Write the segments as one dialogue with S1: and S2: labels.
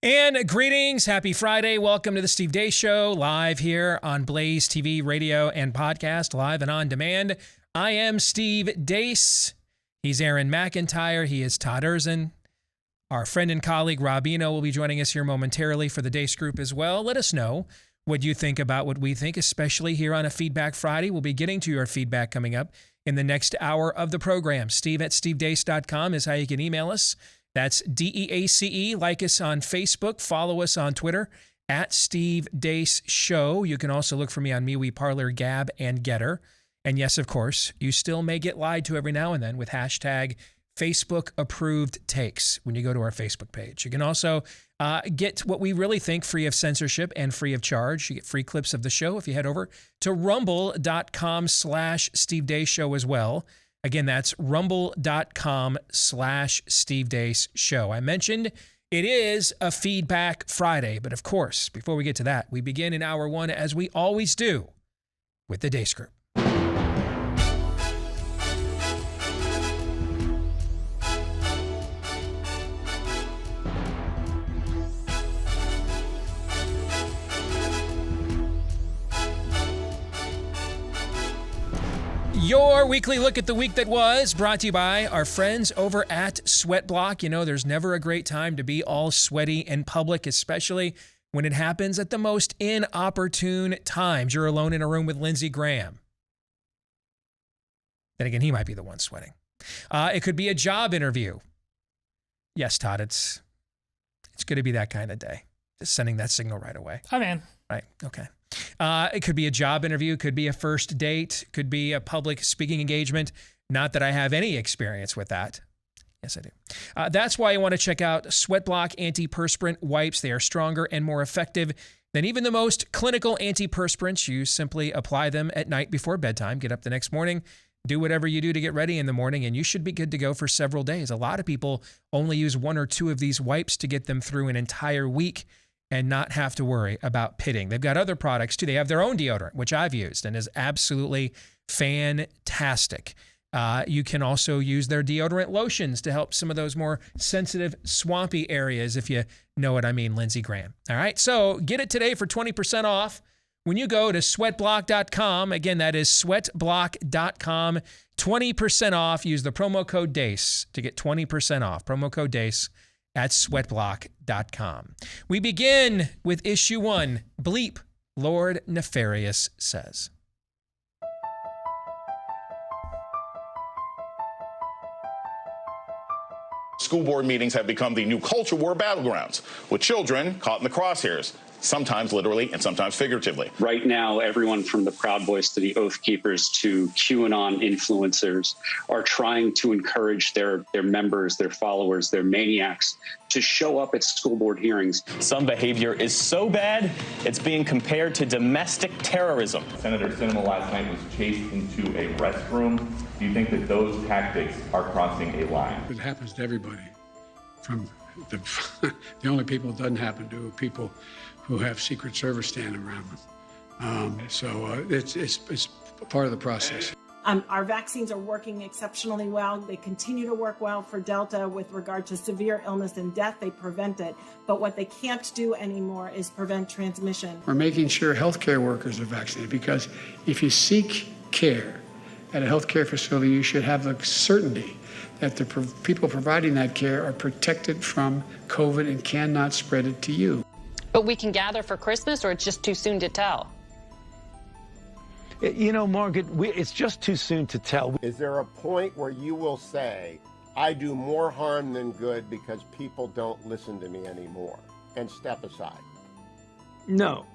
S1: And greetings. Happy Friday. Welcome to the Steve Deace Show, live here on BlazeTV radio and podcast, live and on demand. I am Steve Deace. He's Aaron McIntyre. He is Todd Erzin. Our friend and colleague Robino will be joining us here momentarily for the Deace Group as well. Let us know what you think about what we think, especially here on a Feedback Friday. We'll be getting to your feedback coming up in the next hour of the program. Steve@stevedeace.com is how you can email us. That's DEACE. Like us on Facebook. Follow us on Twitter at Steve Deace Show. You can also look for me on MeWe, Parler, Gab, and Getter. And yes, of course, you still may get lied to every now and then with hashtag Facebook approved takes when you go to our Facebook page. You can also get what we really think free of censorship and free of charge. You get free clips of the show if you head over to rumble.com/Steve Deace Show as well. Again, that's rumble.com/Steve Deace Show. I mentioned it is a Feedback Friday, but of course, before we get to that, we begin in hour one, as we always do, with the Deace Group. Your weekly look at the week that was, brought to you by our friends over at Sweat Block. You know, there's never a great time to be all sweaty in public, especially when it happens at the most inopportune times. You're alone in a room with Lindsey Graham. Then again, he might be the one sweating. It could be a job interview. Yes, Todd, it's going to be that kind of day. Just sending that signal right away.
S2: I'm in.
S1: Right, okay. It could be a job interview, could be a first date, could be a public speaking engagement. Not that I have any experience with that. Yes, I do. That's why you want to check out Sweat Block antiperspirant wipes. They are stronger and more effective than even the most clinical antiperspirants. You simply apply them at night before bedtime, get up the next morning, do whatever you do to get ready in the morning, and you should be good to go for several days. A lot of people only use one or two of these wipes to get them through an entire week and not have to worry about pitting. They've got other products too. They have their own deodorant, which I've used and is absolutely fantastic. You can also use their deodorant lotions to help some of those more sensitive, swampy areas, if you know what I mean, Lindsey Graham. All right, so get it today for 20% off when you go to sweatblock.com. Again, that is sweatblock.com. 20% off. Use the promo code DEACE to get 20% off. Promo code DEACE at sweatblock.com. We begin with issue one. Bleep, Lord Nefarious says.
S3: School board meetings have become the new culture war battlegrounds, with children caught in the crosshairs, sometimes literally and sometimes figuratively.
S4: Right now, everyone from the Proud Boys to the Oath Keepers to QAnon influencers are trying to encourage their members, their followers, their maniacs to show up at school board hearings.
S5: Some behavior is so bad, it's being compared to domestic terrorism.
S6: Senator Sinema last night was chased into a restroom. Do you think that those tactics are crossing a line?
S7: It happens to everybody. From the only people it doesn't happen to are people who have Secret Service standing around them. It's part of the process.
S8: Our vaccines are working exceptionally well. They continue to work well for Delta with regard to severe illness and death. They prevent it. But what they can't do anymore is prevent transmission.
S7: We're making sure healthcare workers are vaccinated, because if you seek care at a healthcare facility, you should have the certainty that the people providing that care are protected from COVID and cannot spread it to you.
S9: But we can gather for Christmas, or it's just too soon to tell?
S10: You know, Margaret, it's just too soon to tell.
S11: Is there a point where you will say, I do more harm than good because people don't listen to me anymore, and step aside?
S10: No.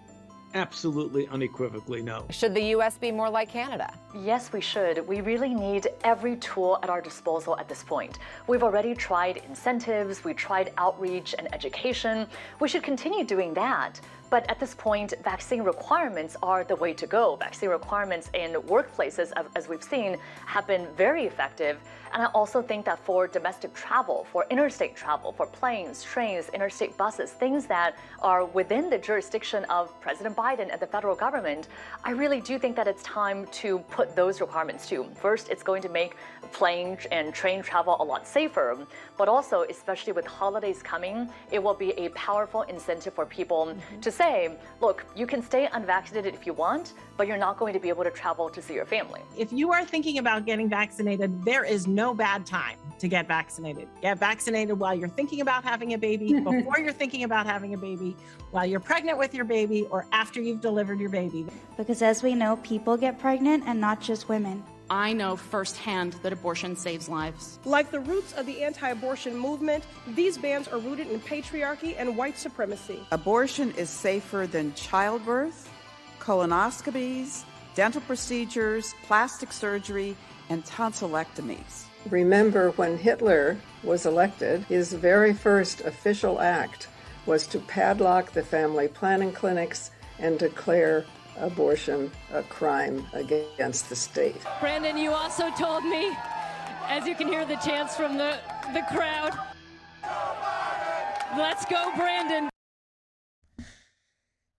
S10: Absolutely, unequivocally, no.
S12: Should the U.S. be more like Canada?
S13: Yes, we should. We really need every tool at our disposal at this point. We've already tried incentives, we tried outreach and education. We should continue doing that. But at this point, vaccine requirements are the way to go. Vaccine requirements in workplaces, as we've seen, have been very effective. And I also think that for domestic travel, for interstate travel, for planes, trains, interstate buses, things that are within the jurisdiction of President Biden and the federal government, I really do think that it's time to put those requirements too. First, it's going to make plane and train travel a lot safer, but also, especially with holidays coming, it will be a powerful incentive for people to say, look, you can stay unvaccinated if you want, but you're not going to be able to travel to see your family.
S8: If you are thinking about getting vaccinated, there is no bad time to get vaccinated. Get vaccinated while you're thinking about having a baby, before you're thinking about having a baby, while you're pregnant with your baby, or after you've delivered your baby.
S2: Because as we know, people get pregnant and not just women.
S14: I know firsthand that abortion saves lives.
S15: Like the roots of the anti-abortion movement, these bans are rooted in patriarchy and white supremacy.
S16: Abortion is safer than childbirth, colonoscopies, dental procedures, plastic surgery, and tonsillectomies.
S17: Remember, when Hitler was elected, his very first official act was to padlock the family planning clinics and declare abortion a crime against the state.
S18: Brandon, you also told me, as you can hear the chants from the crowd, let's go, Brandon.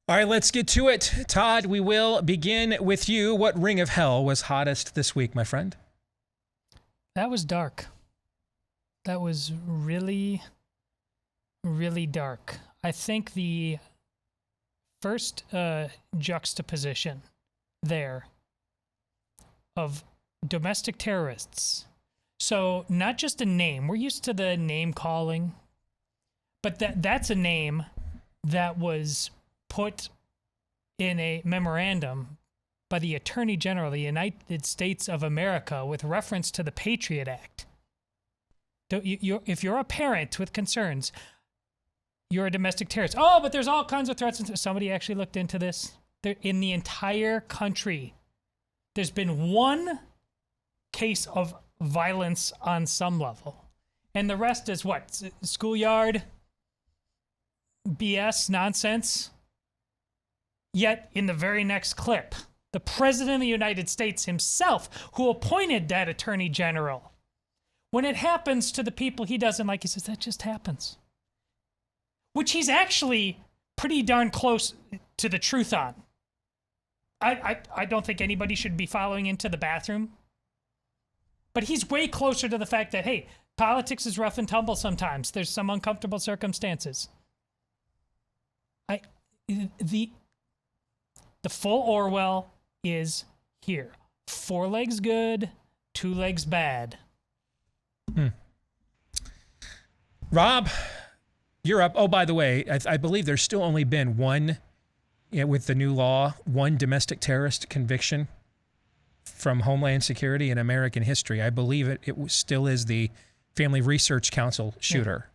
S1: All right, let's get to it. Todd, we will begin with you. What ring of hell was hottest this week, my friend?
S19: That was dark. That was really, really dark. I think the first juxtaposition there of domestic terrorists. So not just a name. We're used to the name calling, but that's a name that was put in a memorandum by the Attorney General of the United States of America with reference to the Patriot Act. If you're a parent with concerns, you're a domestic terrorist. Oh, but there's all kinds of threats. Somebody actually looked into this. In the entire country, there's been one case of violence on some level. And the rest is what? Schoolyard BS nonsense? Yet, in the very next clip, the President of the United States himself, who appointed that Attorney General, when it happens to the people he doesn't like, he says, that just happens. Which he's actually pretty darn close to the truth on. I don't think anybody should be following into the bathroom. But he's way closer to the fact that, hey, politics is rough and tumble sometimes. There's some uncomfortable circumstances. The full Orwell is here. 4 legs good, 2 legs bad.
S1: Rob, you're up. Oh, by the way, I believe there's still only been one, with the new law, one domestic terrorist conviction from Homeland Security in American history. I believe it still is the Family Research Council shooter.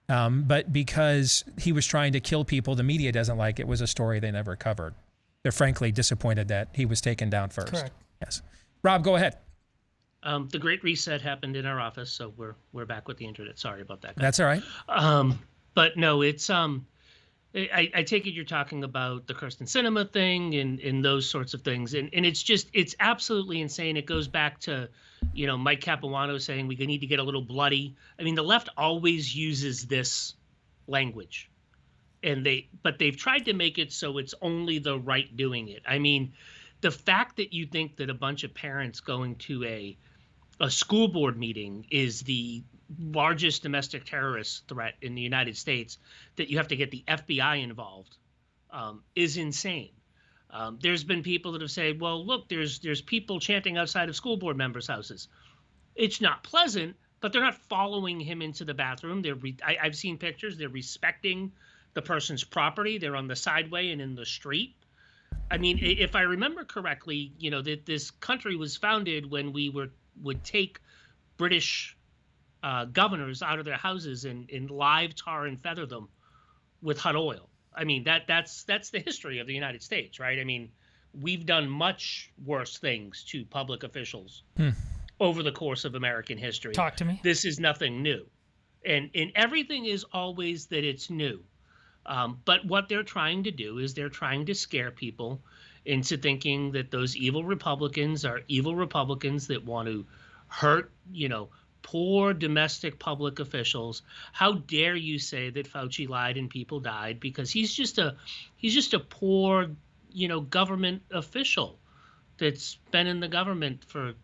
S1: Yeah. But because he was trying to kill people, the media doesn't like it. It was a story they never covered. They're frankly disappointed that he was taken down first.
S19: Correct.
S1: Yes. Rob, go ahead.
S20: The Great Reset happened in our office, so we're back with the internet. Sorry about that, guys.
S1: That's all right.
S20: But no, it's I take it you're talking about the Kirsten Sinema thing and those sorts of things, and it's absolutely insane. It goes back to, Mike Capuano saying we need to get a little bloody. I mean, the left always uses this language, but they've tried to make it so it's only the right doing it. I mean, the fact that you think that a bunch of parents going to a school board meeting is the largest domestic terrorist threat in the United States, that you have to get the FBI involved, is insane. There's been people that have said, well, look, there's people chanting outside of school board members' houses. It's not pleasant, but they're not following him into the bathroom. I've seen pictures. They're respecting the person's property. They're on the sideway and in the street. I mean, if I remember correctly, that this country was founded when we would take British governors out of their houses and live tar and feather them with hot oil. I mean, that's the history of the United States, right? I mean, we've done much worse things to public officials over the course of American history.
S19: Talk to me.
S20: This is nothing new. And everything is always that it's new. But what they're trying to do is they're trying to scare people into thinking that those evil Republicans are evil Republicans that want to hurt, poor domestic public officials. How dare you say that Fauci lied and people died? Because he's just a poor, government official that's been in the government for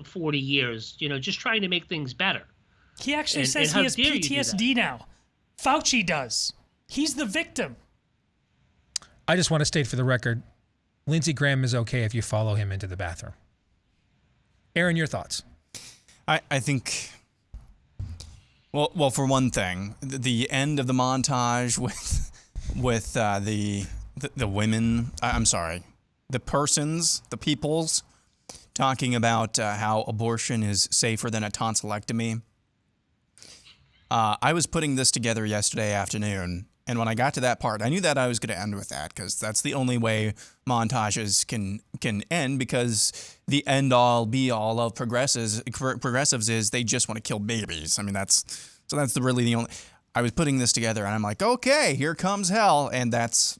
S20: 40 years, just trying to make things better.
S19: He actually says he has PTSD now. Fauci does. He's the victim.
S1: I just want to state for the record, Lindsey Graham is okay if you follow him into the bathroom. Aaron, your thoughts?
S21: I think, well, for one thing, the end of the montage with the women, I'm sorry, the peoples talking about how abortion is safer than a tonsillectomy. I was putting this together yesterday afternoon, and when I got to that part, I knew that I was going to end with that because that's the only way montages can end, because the end-all, be-all of progressives is they just want to kill babies. I mean, that's really the only. I was putting this together, and I'm like, okay, here comes hell, and that's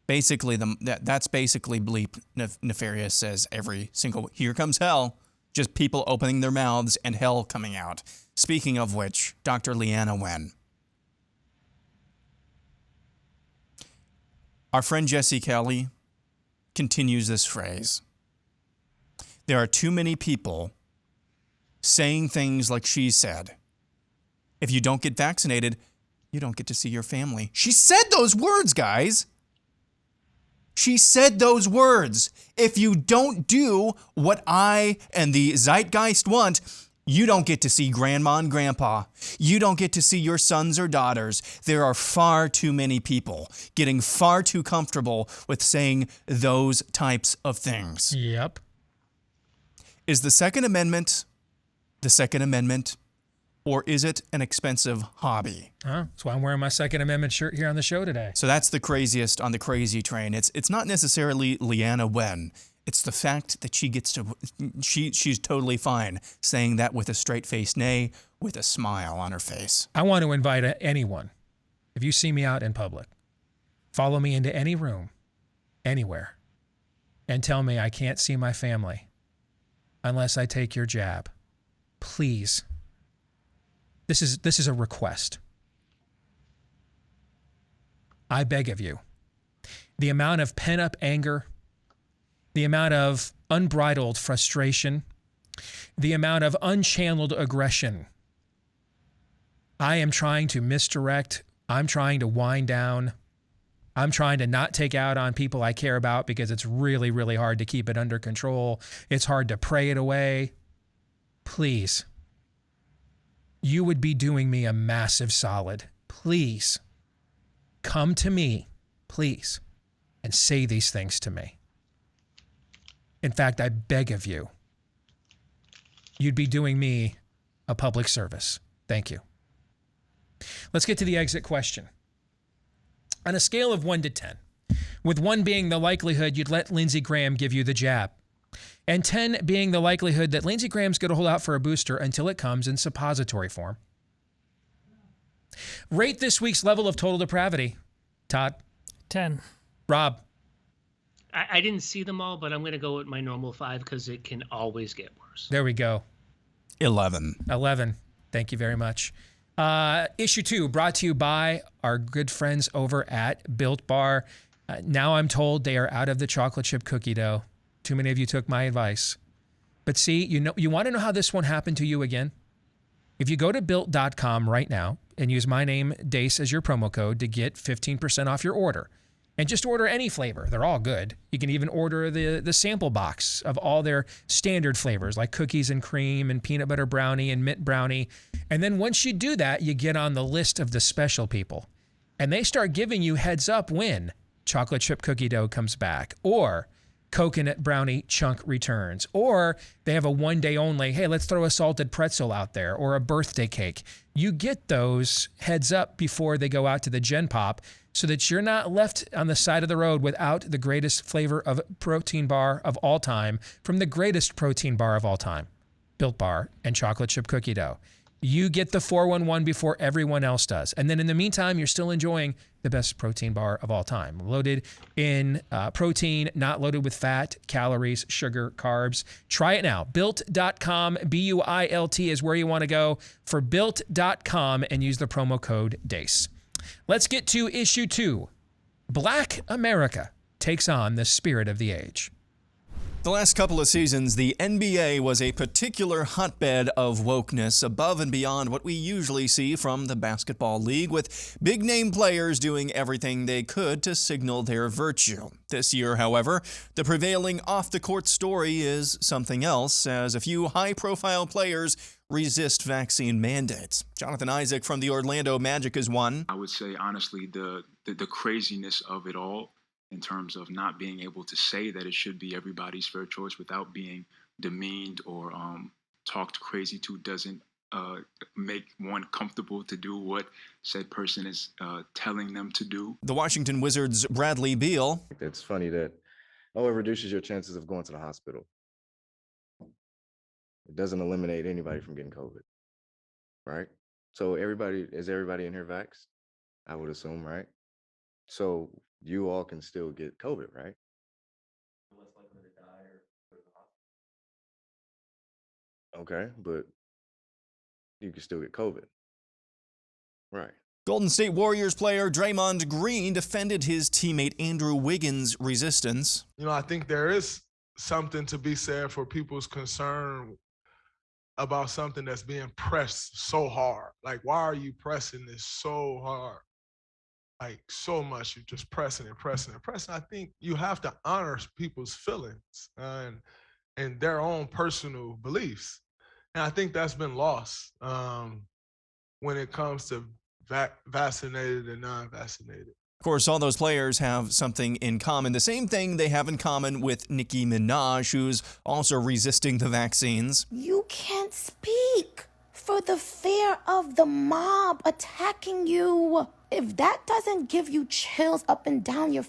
S21: basically bleep nefarious says every single. Here comes hell, just people opening their mouths and hell coming out. Speaking of which, Dr. Leanna Wen. Our friend Jesse Kelly continues this phrase. There are too many people saying things like she said. If you don't get vaccinated, you don't get to see your family. She said those words, guys. She said those words. If you don't do what I and the zeitgeist want, you don't get to see grandma and grandpa. You don't get to see your sons or daughters. There are far too many people getting far too comfortable with saying those types of things.
S1: Yep.
S21: Is the Second Amendment the Second Amendment, or is it an expensive hobby?
S1: That's why I'm wearing my Second Amendment shirt here on the show today.
S21: So that's the craziest on the crazy train. It's not necessarily Leanna Wen. It's the fact that she's totally fine saying that with a straight-faced nay, with a smile on her face.
S1: I want to invite anyone, if you see me out in public, follow me into any room, anywhere, and tell me I can't see my family unless I take your jab. Please. This is a request. I beg of you. The amount of pent-up anger, the amount of unbridled frustration, the amount of unchanneled aggression. I am trying to misdirect. I'm trying to wind down. I'm trying to not take out on people I care about because it's really, really hard to keep it under control. It's hard to pray it away. Please. You would be doing me a massive solid. Please. Come to me, please, and say these things to me. In fact, I beg of you. You'd be doing me a public service. Thank you. Let's get to the exit question. On a scale of 1 to 10, with 1 being the likelihood you'd let Lindsey Graham give you the jab, and 10 being the likelihood that Lindsey Graham's going to hold out for a booster until it comes in suppository form. Rate this week's level of total depravity. Todd?
S19: 10.
S1: Rob?
S20: I didn't see them all, but I'm going to go with my normal 5 because it can always get worse.
S1: There we go.
S21: 11.
S1: 11. Thank you very much. Issue 2 brought to you by our good friends over at Built Bar. Now I'm told they are out of the chocolate chip cookie dough. Too many of you took my advice. But see, you want to know how this one happened to you again? If you go to Built.com right now and use my name, Deace, as your promo code to get 15% off your order. And just order any flavor. They're all good. You can even order the sample box of all their standard flavors like cookies and cream and peanut butter brownie and mint brownie. And then once you do that, you get on the list of the special people. And they start giving you heads up when chocolate chip cookie dough comes back, or coconut brownie chunk returns, or they have a 1 day only, hey, let's throw a salted pretzel out there, or a birthday cake. You get those heads up before they go out to the Gen Pop so that you're not left on the side of the road without the greatest flavor of protein bar of all time from the greatest protein bar of all time, Built Bar and chocolate chip cookie dough. You get the 411 before everyone else does. And then in the meantime, you're still enjoying the best protein bar of all time. Loaded in protein, not loaded with fat, calories, sugar, carbs. Try it now. Built.com, B-U-I-L-T is where you want to go for Built.com and use the promo code DACE. Let's get to issue 2. Black America takes on the spirit of the age.
S21: The last couple of seasons, the NBA was a particular hotbed of wokeness above and beyond what we usually see from the basketball league, with big-name players doing everything they could to signal their virtue. This year, however, the prevailing off-the-court story is something else, as a few high-profile players resist vaccine mandates. Jonathan Isaac from the Orlando Magic is one.
S3: I would say, honestly, the craziness of it all, in terms of not being able to say that it should be everybody's fair choice without being demeaned or talked crazy to, doesn't make one comfortable to do what said person is telling them to do.
S21: The Washington Wizards' Bradley Beal.
S22: It's funny that, it reduces your chances of going to the hospital. It doesn't eliminate anybody from getting COVID, right? So is everybody in here vaxxed? I would assume, right? So you all can still get COVID, right? Less likely to die or go to the hospital. Okay, but you can still get COVID. Right.
S21: Golden State Warriors player Draymond Green defended his teammate Andrew Wiggins' resistance.
S23: I think there is something to be said for people's concern about something that's being pressed so hard. Like, why are you pressing this so hard? Like, so much, you're just pressing and pressing and pressing. I think you have to honor people's feelings and their own personal beliefs. And I think that's been lost when it comes to vaccinated and non-vaccinated.
S21: Of course, all those players have something in common. The same thing they have in common with Nicki Minaj, who's also resisting the vaccines.
S24: You can't speak for the fear of the mob attacking you. If that doesn't give you chills up and down your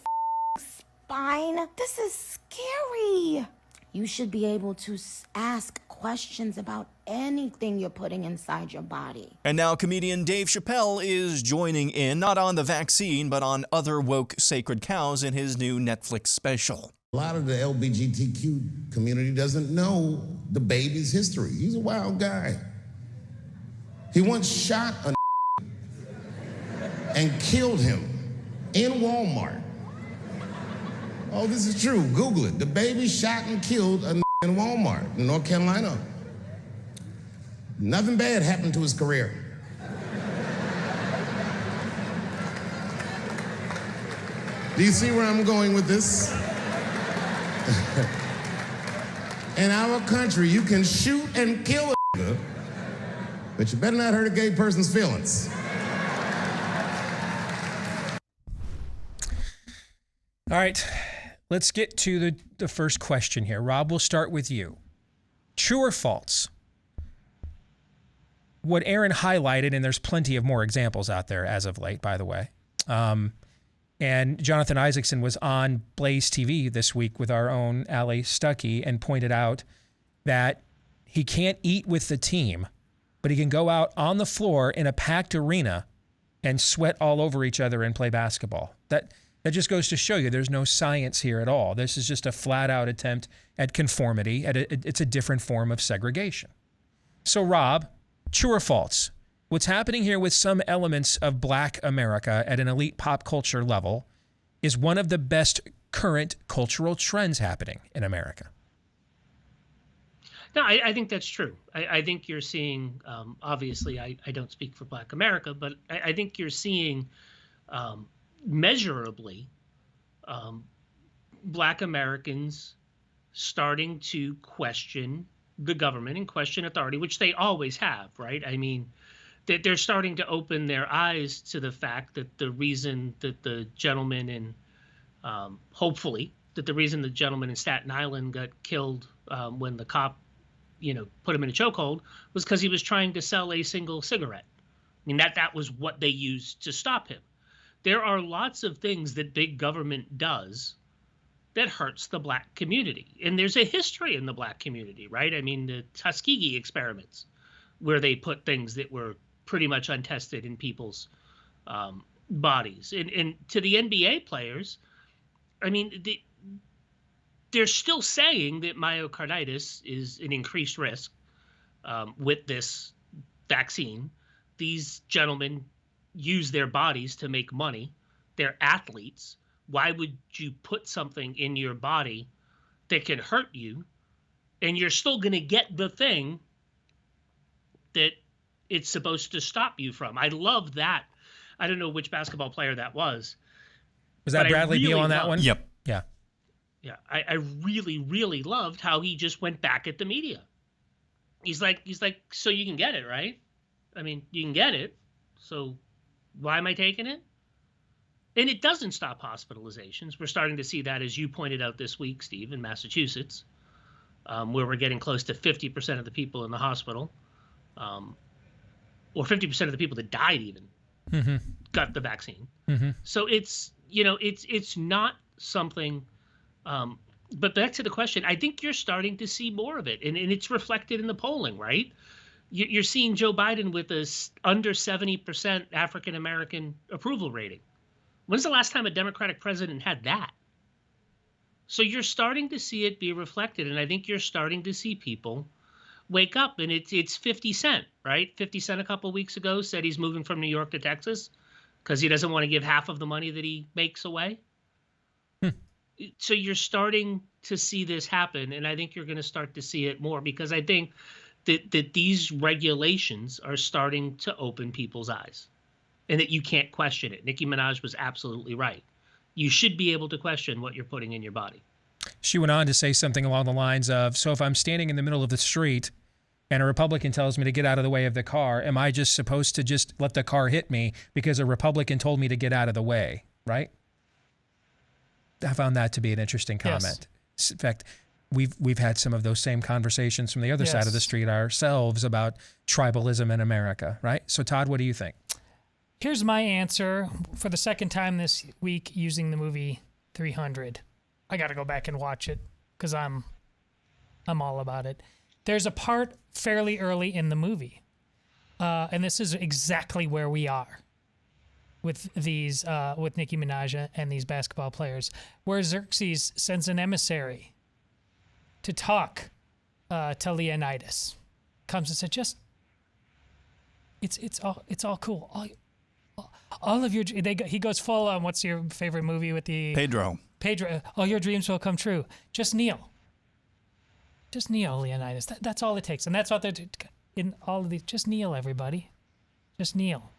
S24: spine, this is scary. You should be able to ask questions about anything you're putting inside your body.
S21: And now comedian Dave Chappelle is joining in, not on the vaccine, but on other woke sacred cows in his new Netflix special.
S25: A lot of the LGBTQ community doesn't know the baby's history. He's a wild guy. He once shot a and killed him in Walmart. Oh, this is true. Google it. The baby shot and killed a in Walmart in North Carolina. Nothing bad happened to his career. Do you see where I'm going with this? In our country, you can shoot and kill a but you better not hurt a gay person's feelings.
S1: All right, let's get to the first question here. Rob, we'll start with you. True or false? What Aaron highlighted, and there's plenty of more examples out there as of late, by the way. And Jonathan Isaacson was on BlazeTV this week with our own Ali Stuckey and pointed out that he can't eat with the team, but he can go out on the floor in a packed arena and sweat all over each other and play basketball. That just goes to show you there's no science here at all. This is just a flat-out attempt at conformity. It's a different form of segregation. So, Rob, true or false? What's happening here with some elements of Black America at an elite pop culture level is one of the best current cultural trends happening in America.
S20: No, I think that's true. I think you're seeing, obviously, I don't speak for Black America, but I think you're seeing measurably Black Americans starting to question the government and question authority, which they always have, right? I mean, that they're starting to open their eyes to the fact that the reason that the gentleman in, hopefully, that the reason the gentleman in Staten Island got killed when the cop, put him in a chokehold was because he was trying to sell a single cigarette. I mean, that was what they used to stop him. There are lots of things that big government does that hurts the Black community. And there's a history in the Black community, right? I mean, the Tuskegee experiments where they put things that were pretty much untested in people's bodies. And to the NBA players, I mean, they're still saying that myocarditis is an increased risk with this vaccine. These gentlemen use their bodies to make money. They're athletes. Why would you put something in your body that can hurt you, and you're still going to get the thing that it's supposed to stop you from? I love that. I don't know which basketball player that was.
S1: Was that Bradley Beal on that one?
S21: Yep.
S1: Yeah.
S20: Yeah, I really, really loved how he just went back at the media. He's like, so you can get it, right? I mean, you can get it. So why am I taking it? And it doesn't stop hospitalizations. We're starting to see that, as you pointed out this week, Steve, in Massachusetts, where we're getting close to 50% of the people in the hospital, or 50% of the people that died even got the vaccine. So it's, it's not something. But back to the question, I think you're starting to see more of it, and it's reflected in the polling, right? You're seeing Joe Biden with a under 70% African-American approval rating. When's the last time a Democratic president had that? So you're starting to see it be reflected, and I think you're starting to see people wake up, and it's 50 Cent, right? 50 Cent a couple of weeks ago said he's moving from New York to Texas because he doesn't want to give half of the money that he makes away. So you're starting to see this happen, and I think you're going to start to see it more, because I think that these regulations are starting to open people's eyes, and that you can't question it. Nicki Minaj was absolutely right. You should be able to question what you're putting in your body.
S1: She went on to say something along the lines of, so if I'm standing in the middle of the street and a Republican tells me to get out of the way of the car, am I just supposed to just let the car hit me because a Republican told me to get out of the way, right? I found that to be an interesting comment. Yes. In fact, we've had some of those same conversations from the other side of the street ourselves about tribalism in America, right? So Todd, what do you think?
S19: Here's my answer for the second time this week using the movie 300. I got to go back and watch it because I'm all about it. There's a part fairly early in the movie, and this is exactly where we are with these with Nicki Minaj and these basketball players, where Xerxes sends an emissary to talk to Leonidas. Comes and said, just it's all cool. All of your he goes full on, what's your favorite movie with the
S21: Pedro,
S19: all your dreams will come true. Just kneel, Leonidas. That's all it takes, and that's what they're in all of these. Just kneel, everybody, just kneel.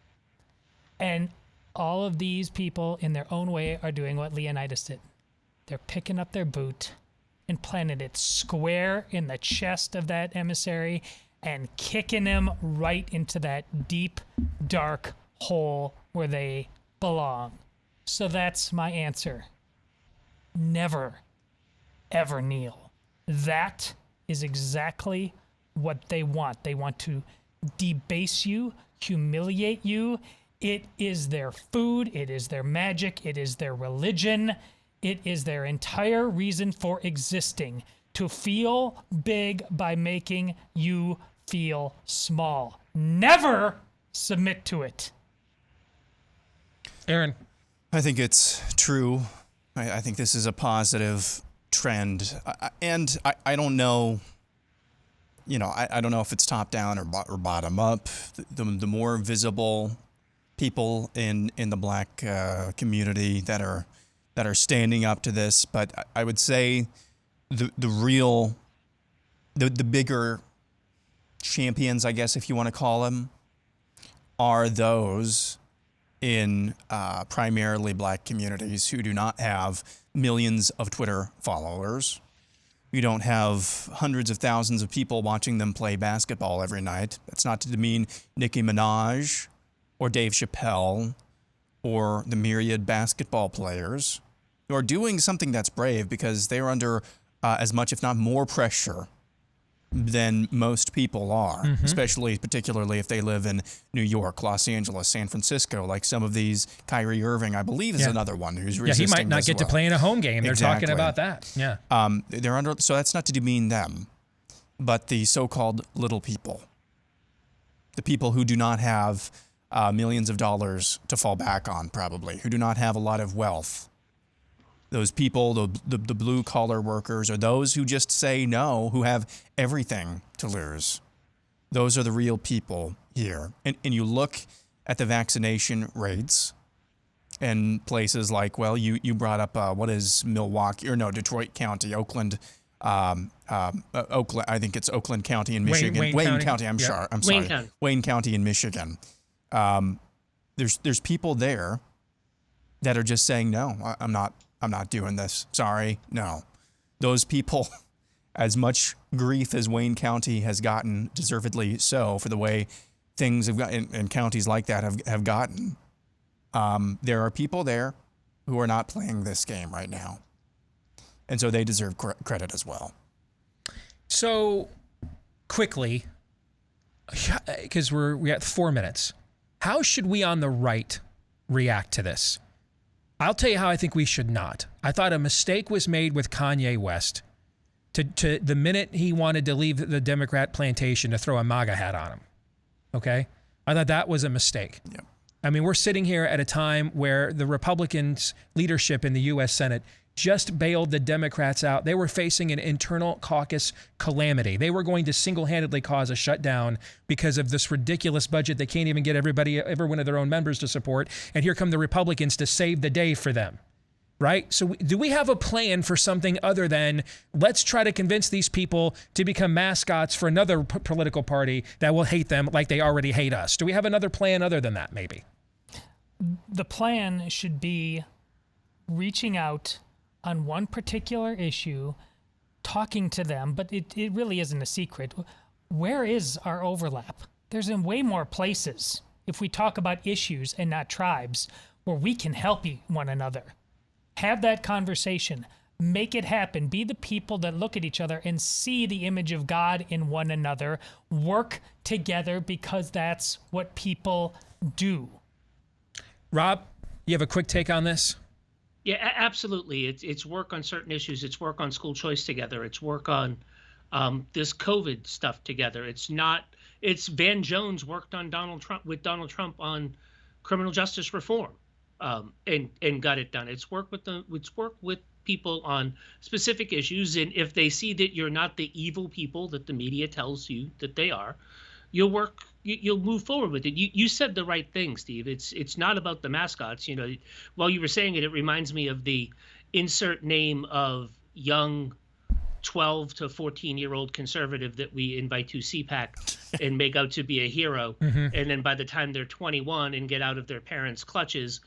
S19: And all of these people in their own way are doing what Leonidas did. They're picking up their boot and planting it square in the chest of that emissary and kicking him right into that deep, dark hole where they belong. So that's my answer. Never, ever kneel. That is exactly what they want. They want to debase you, humiliate you. It is their food. It is their magic. It is their religion. It is their entire reason for existing, to feel big by making you feel small. Never submit to it.
S1: Aaron.
S21: I think it's true. I think this is a positive trend. And I don't know, I don't know if it's top down or bottom up. The more visible people in the black community that are standing up to this, but I would say the bigger champions, I guess, if you want to call them, are those in primarily black communities who do not have millions of Twitter followers. You don't have hundreds of thousands of people watching them play basketball every night. That's not to demean Nicki Minaj or Dave Chappelle or the myriad basketball players who are doing something that's brave, because they are under as much, if not more, pressure than most people are, particularly if they live in New York, Los Angeles, San Francisco, like some of these. Kyrie Irving, I believe, is another one who's resisting.
S1: Yeah, he might not get to play in a home game. They're talking about that. Yeah.
S21: They're under, so that's not to demean them, but the so-called little people the people who do not have millions of dollars to fall back on, probably, who do not have a lot of wealth. Those people, the blue-collar workers, or those who just say no, who have everything to lose. Those are the real people here. And you look at the vaccination rates in places like, well, you brought up, what is Milwaukee, or no, Detroit County, Oakland, Oakland, I think it's Oakland County in Michigan. Wayne County, I'm sorry. Wayne County in Michigan. There's people there that are just saying, no, I'm not doing this. Sorry, no. Those people, as much grief as Wayne County has gotten, deservedly so, for the way things have gotten in counties like that have gotten, there are people there who are not playing this game right now. And so they deserve credit as well.
S1: So, quickly, because we got 4 minutes, how should we on the right react to this? I'll tell you how I think we should not. I thought a mistake was made with Kanye West to the minute he wanted to leave the Democrat plantation to throw a MAGA hat on him. Okay? I thought that was a mistake.
S21: Yep.
S1: I mean, we're sitting here at a time where the Republicans' leadership in the U.S. Senate just bailed the Democrats out. They were facing an internal caucus calamity. They were going to single-handedly cause a shutdown because of this ridiculous budget they can't even get every one of their own members to support. And here come the Republicans to save the day for them, right? So do we have a plan for something other than let's try to convince these people to become mascots for another political party that will hate them like they already hate us? Do we have another plan other than that, maybe?
S19: The plan should be reaching out on one particular issue, talking to them, but it really isn't a secret. Where is our overlap? There's in way more places, if we talk about issues and not tribes, where we can help one another. Have that conversation. Make it happen. Be the people that look at each other and see the image of God in one another. Work together, because that's what people do.
S1: Rob, you have a quick take on this?
S20: Yeah, absolutely. It's work on certain issues. It's work on school choice together. It's work on this COVID stuff together. It's Van Jones worked on Donald Trump on criminal justice reform, and got it done. It's work with people on specific issues, and if they see that you're not the evil people that the media tells you that they are, you'll move forward with it. You said the right thing, Steve. It's not about the mascots. You know, while you were saying it, it reminds me of the insert name of young 12 to 14-year-old conservative that we invite to CPAC and make out to be a hero. Mm-hmm. And then by the time they're 21 and get out of their parents' clutches,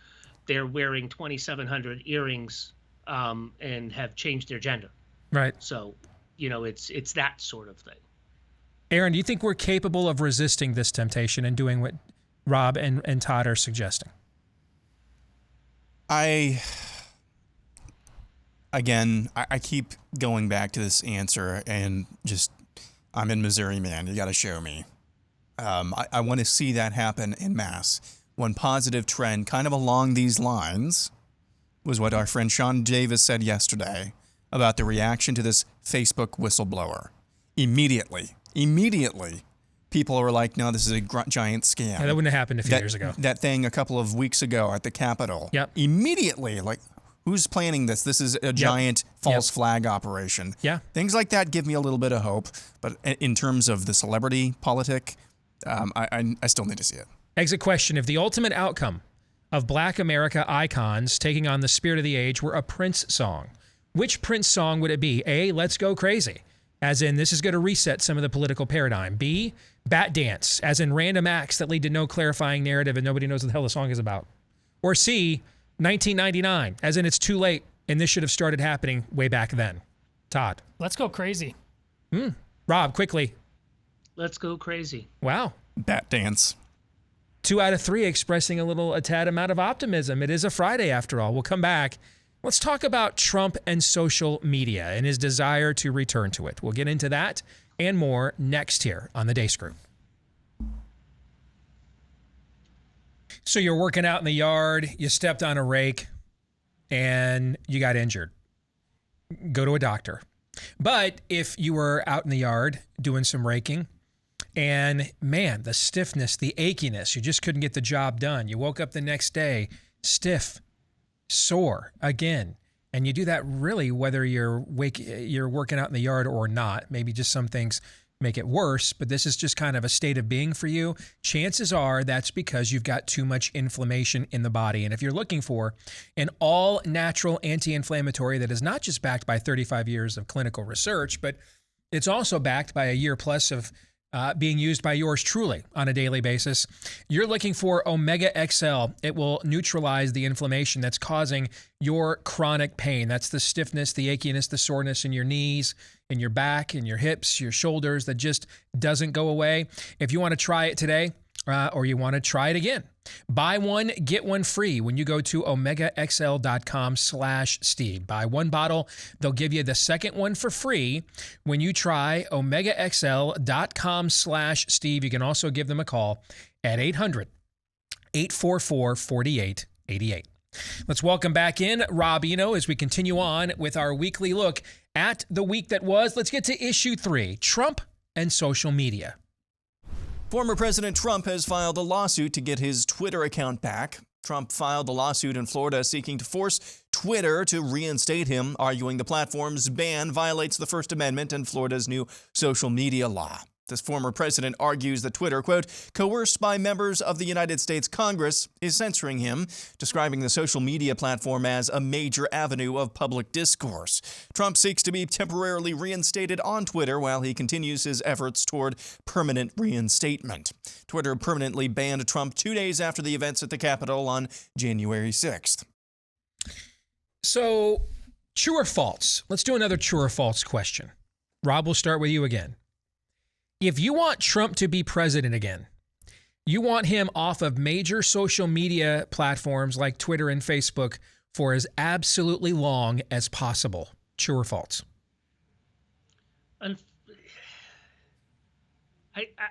S20: they're wearing 2,700 earrings and have changed their gender.
S1: Right.
S20: So, you know, it's that sort of thing.
S1: Aaron, do you think we're capable of resisting this temptation and doing what Rob and Todd are suggesting?
S21: I keep going back to this answer, and just, I'm in Missouri, man. You got to show me. I want to see that happen en masse. One positive trend kind of along these lines was what our friend Sean Davis said yesterday about the reaction to this Facebook whistleblower. Immediately, people were like, no, this is a giant scam.
S1: Yeah, that wouldn't have happened a few years ago.
S21: That thing a couple of weeks ago at the Capitol.
S1: Yep.
S21: Immediately, like, who's planning this? This is a giant false flag operation.
S1: Yeah.
S21: Things like that give me a little bit of hope. But in terms of the celebrity politic, I still need to see it.
S1: Exit question. If the ultimate outcome of Black America icons taking on the spirit of the age were a Prince song, which Prince song would it be? A, Let's Go Crazy, as in this is going to reset some of the political paradigm. B, Bat Dance, as in random acts that lead to no clarifying narrative and nobody knows what the hell the song is about. Or C, 1999, as in it's too late and this should have started happening way back then. Todd.
S19: Let's Go Crazy.
S1: Rob, quickly.
S20: Let's Go Crazy.
S1: Wow.
S21: Bat Dance.
S1: 2 out of 3 expressing a tad amount of optimism. It is a Friday after all. We'll come back. Let's talk about Trump and social media and his desire to return to it. We'll get into that and more next here on the Deace Group. So you're working out in the yard, you stepped on a rake, and you got injured. Go to a doctor. But if you were out in the yard doing some raking, And man, the stiffness, the achiness, you just couldn't get the job done. You woke up the next day stiff, sore again. And you do that really whether you're working out in the yard or not. Maybe just some things make it worse, but this is just kind of a state of being for you. Chances are that's because you've got too much inflammation in the body. And if you're looking for an all-natural anti-inflammatory that is not just backed by 35 years of clinical research, but it's also backed by a year plus of being used by yours truly on a daily basis, you're looking for Omega XL. It will neutralize the inflammation that's causing your chronic pain. That's the stiffness, the achiness, the soreness in your knees, in your back, in your hips, your shoulders that just doesn't go away. If you want to try it today, or you want to try it again, buy one, get one free when you go to omegaxl.com/Steve. Buy one bottle. They'll give you the second one for free when you try omegaxl.com/Steve. You can also give them a call at 800-844-4888. Let's welcome back in Rob Eno as we continue on with our weekly look at the week that was. Let's get to issue 3, Trump and social media.
S21: Former President Trump has filed a lawsuit to get his Twitter account back. Trump filed the lawsuit in Florida seeking to force Twitter to reinstate him, arguing the platform's ban violates the First Amendment and Florida's new social media law. This former president argues that Twitter, quote, coerced by members of the United States Congress, is censoring him, describing the social media platform as a major avenue of public discourse. Trump seeks to be temporarily reinstated on Twitter while he continues his efforts toward permanent reinstatement. Twitter permanently banned Trump 2 days after the events at the Capitol on January 6th.
S1: So, true or false? Let's do another true or false question. Rob, we'll start with you again. If you want Trump to be president again, you want him off of major social media platforms like Twitter and Facebook for as absolutely long as possible. True or false?
S20: I'm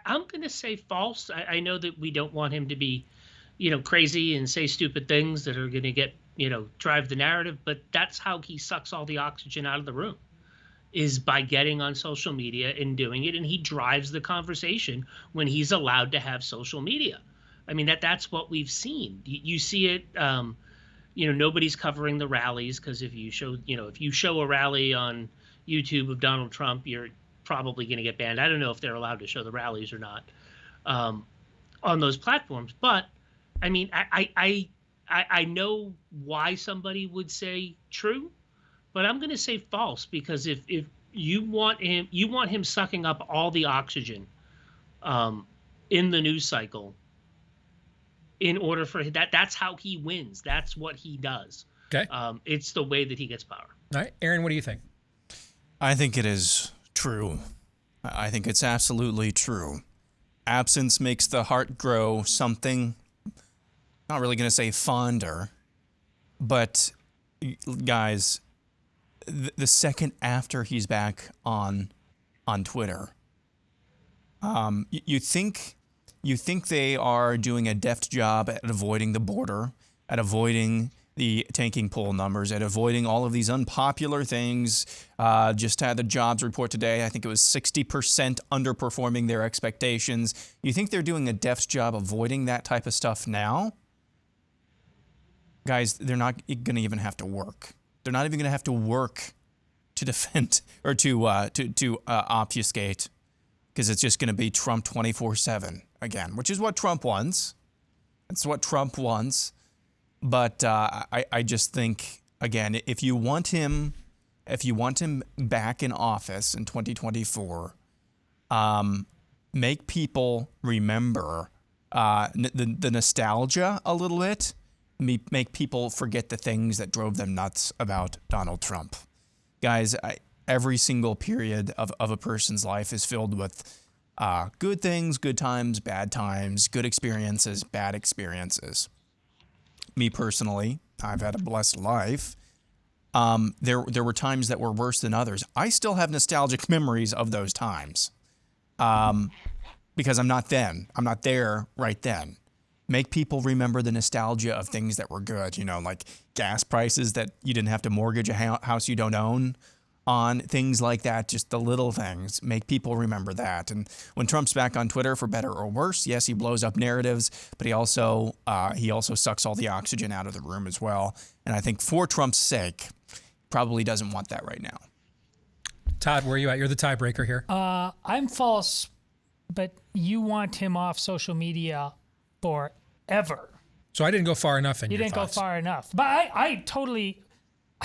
S20: going to say false. I know that we don't want him to be, crazy and say stupid things that are going to get, drive the narrative, but that's how he sucks all the oxygen out of the room, is by getting on social media and doing it. And he drives the conversation when he's allowed to have social media. I mean, that's what we've seen. You see it, nobody's covering the rallies because if you show a rally on YouTube of Donald Trump, you're probably going to get banned. I don't know if they're allowed to show the rallies or not on those platforms. But I mean, I know why somebody would say true, but I'm going to say false, because if you want him sucking up all the oxygen in the news cycle in order for that's how he wins. That's what he does.
S1: Okay.
S20: It's the way that he gets power.
S1: All right. Aaron, what do you think?
S21: I think it is true. I think it's absolutely true. Absence makes the heart grow something, not really going to say fonder, but guys, the second after he's back on Twitter, you think they are doing a deft job at avoiding the border, at avoiding the tanking poll numbers, at avoiding all of these unpopular things. Just had the jobs report today. I think it was 60% underperforming their expectations. You think they're doing a deft job avoiding that type of stuff now? Guys, they're not going to even have to work. They're not even going to have to work to defend or to obfuscate, because it's just going to be Trump 24/7 again, which is what Trump wants. It's what Trump wants. But I just think, again, if you want him back in office in 2024, make people remember the nostalgia a little bit. Make people forget the things that drove them nuts about Donald Trump. Guys, every single period of a person's life is filled with good things, good times, bad times, good experiences, bad experiences. Me personally, I've had a blessed life. There were times that were worse than others. I still have nostalgic memories of those times because I'm not there right then. Make people remember the nostalgia of things that were good, like gas prices that you didn't have to mortgage a house you don't own, on things like that, just the little things, make people remember that. And when Trump's back on Twitter, for better or worse, yes, he blows up narratives, but he also sucks all the oxygen out of the room as well. And I think for Trump's sake, probably doesn't want that right now.
S1: Todd, where are you at? You're the tiebreaker here.
S19: I'm false, but you want him off social media forever.
S1: So I didn't go far enough in
S19: You
S1: your
S19: didn't
S1: thoughts.
S19: go far enough. But I totally...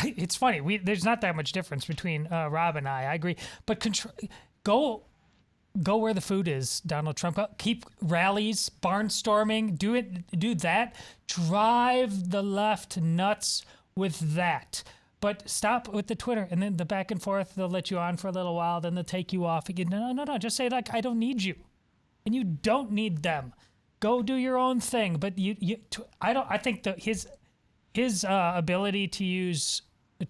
S19: it's funny. There's not that much difference between Rob and I. I agree. But go where the food is, Donald Trump. Keep rallies, barnstorming. Do that. Drive the left nuts with that. But stop with the Twitter and then the back and forth. They'll let you on for a little while, then they'll take you off again. No. Just say, like, I don't need you, and you don't need them. Go do your own thing. But I think that his ability to use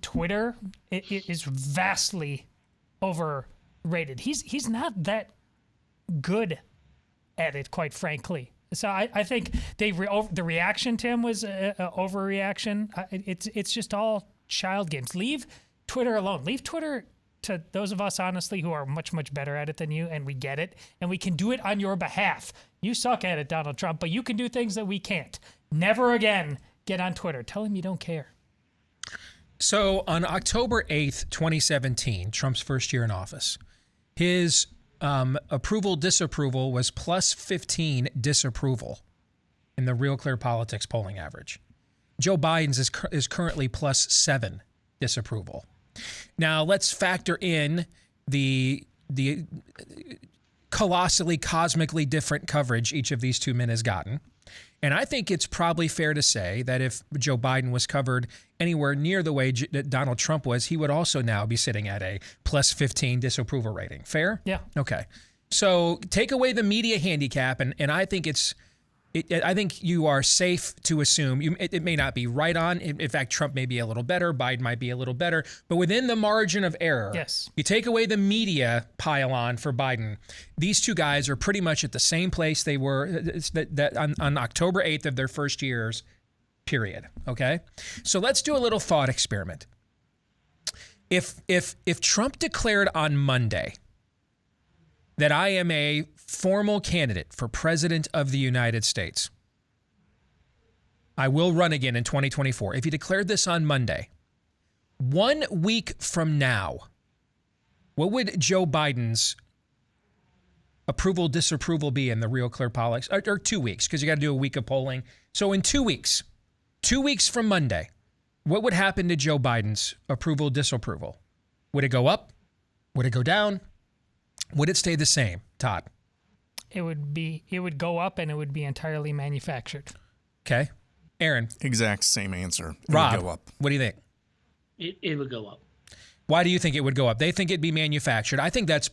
S19: Twitter is vastly overrated. He's not that good at it, quite frankly. So I think the reaction to him was an overreaction. It's just all child games. Leave Twitter alone. Leave Twitter to those of us, honestly, who are much, much better at it than you, and we get it, and we can do it on your behalf. You suck at it, Donald Trump, but you can do things that we can't. Never again get on Twitter. Tell him you don't care.
S1: So on October 8th, 2017, Trump's first year in office, his approval-disapproval was plus 15 disapproval in the Real Clear Politics polling average. Joe Biden's is currently plus 7 disapproval. Now, let's factor in the colossally, cosmically different coverage each of these two men has gotten. And I think it's probably fair to say that if Joe Biden was covered anywhere near the way that Donald Trump was, he would also now be sitting at a plus 15 disapproval rating. Fair?
S19: Yeah.
S1: Okay. So take away the media handicap, and I think I think you are safe to assume it may not be right on. In fact, Trump may be a little better, Biden might be a little better, but within the margin of error,
S19: yes.
S1: You take away the media pile-on for Biden. These two guys are pretty much at the same place they were on October 8th of their first years, period. Okay? So let's do a little thought experiment. If Trump declared on Monday that I am a formal candidate for president of the United States, I will run again in 2024. If he declared this on Monday, 1 week from now, what would Joe Biden's approval, disapproval be in the Real Clear Politics? Or 2 weeks, because you got to do a week of polling. So in 2 weeks from Monday, what would happen to Joe Biden's approval, disapproval? Would it go up? Would it go down? Would it stay the same, Todd?
S19: It would go up, and it would be entirely manufactured.
S1: Okay. Aaron?
S21: Exact same answer.
S1: Rob,
S21: would go up.
S1: What do you think?
S20: It would go up.
S1: Why do you think it would go up? They think it'd be manufactured. I think that's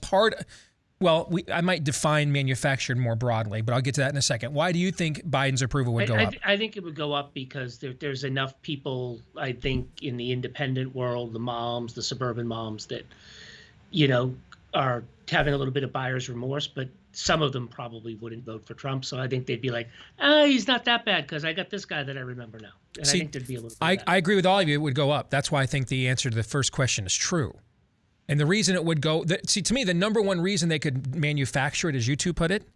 S1: I might define manufactured more broadly, but I'll get to that in a second. Why do you think Biden's approval would go up?
S20: I think it would go up because there's enough people, I think, in the independent world, the moms, the suburban moms that, are having a little bit of buyer's remorse, but some of them probably wouldn't vote for Trump. So I think they'd be like, he's not that bad because I got this guy that I remember now. And
S1: See,
S20: I think there'd be a little bit of that.
S1: I agree with all of you. It would go up. That's why I think the answer to the first question is true. And the reason it would go, to me, the number one reason they could manufacture it, as you two put it,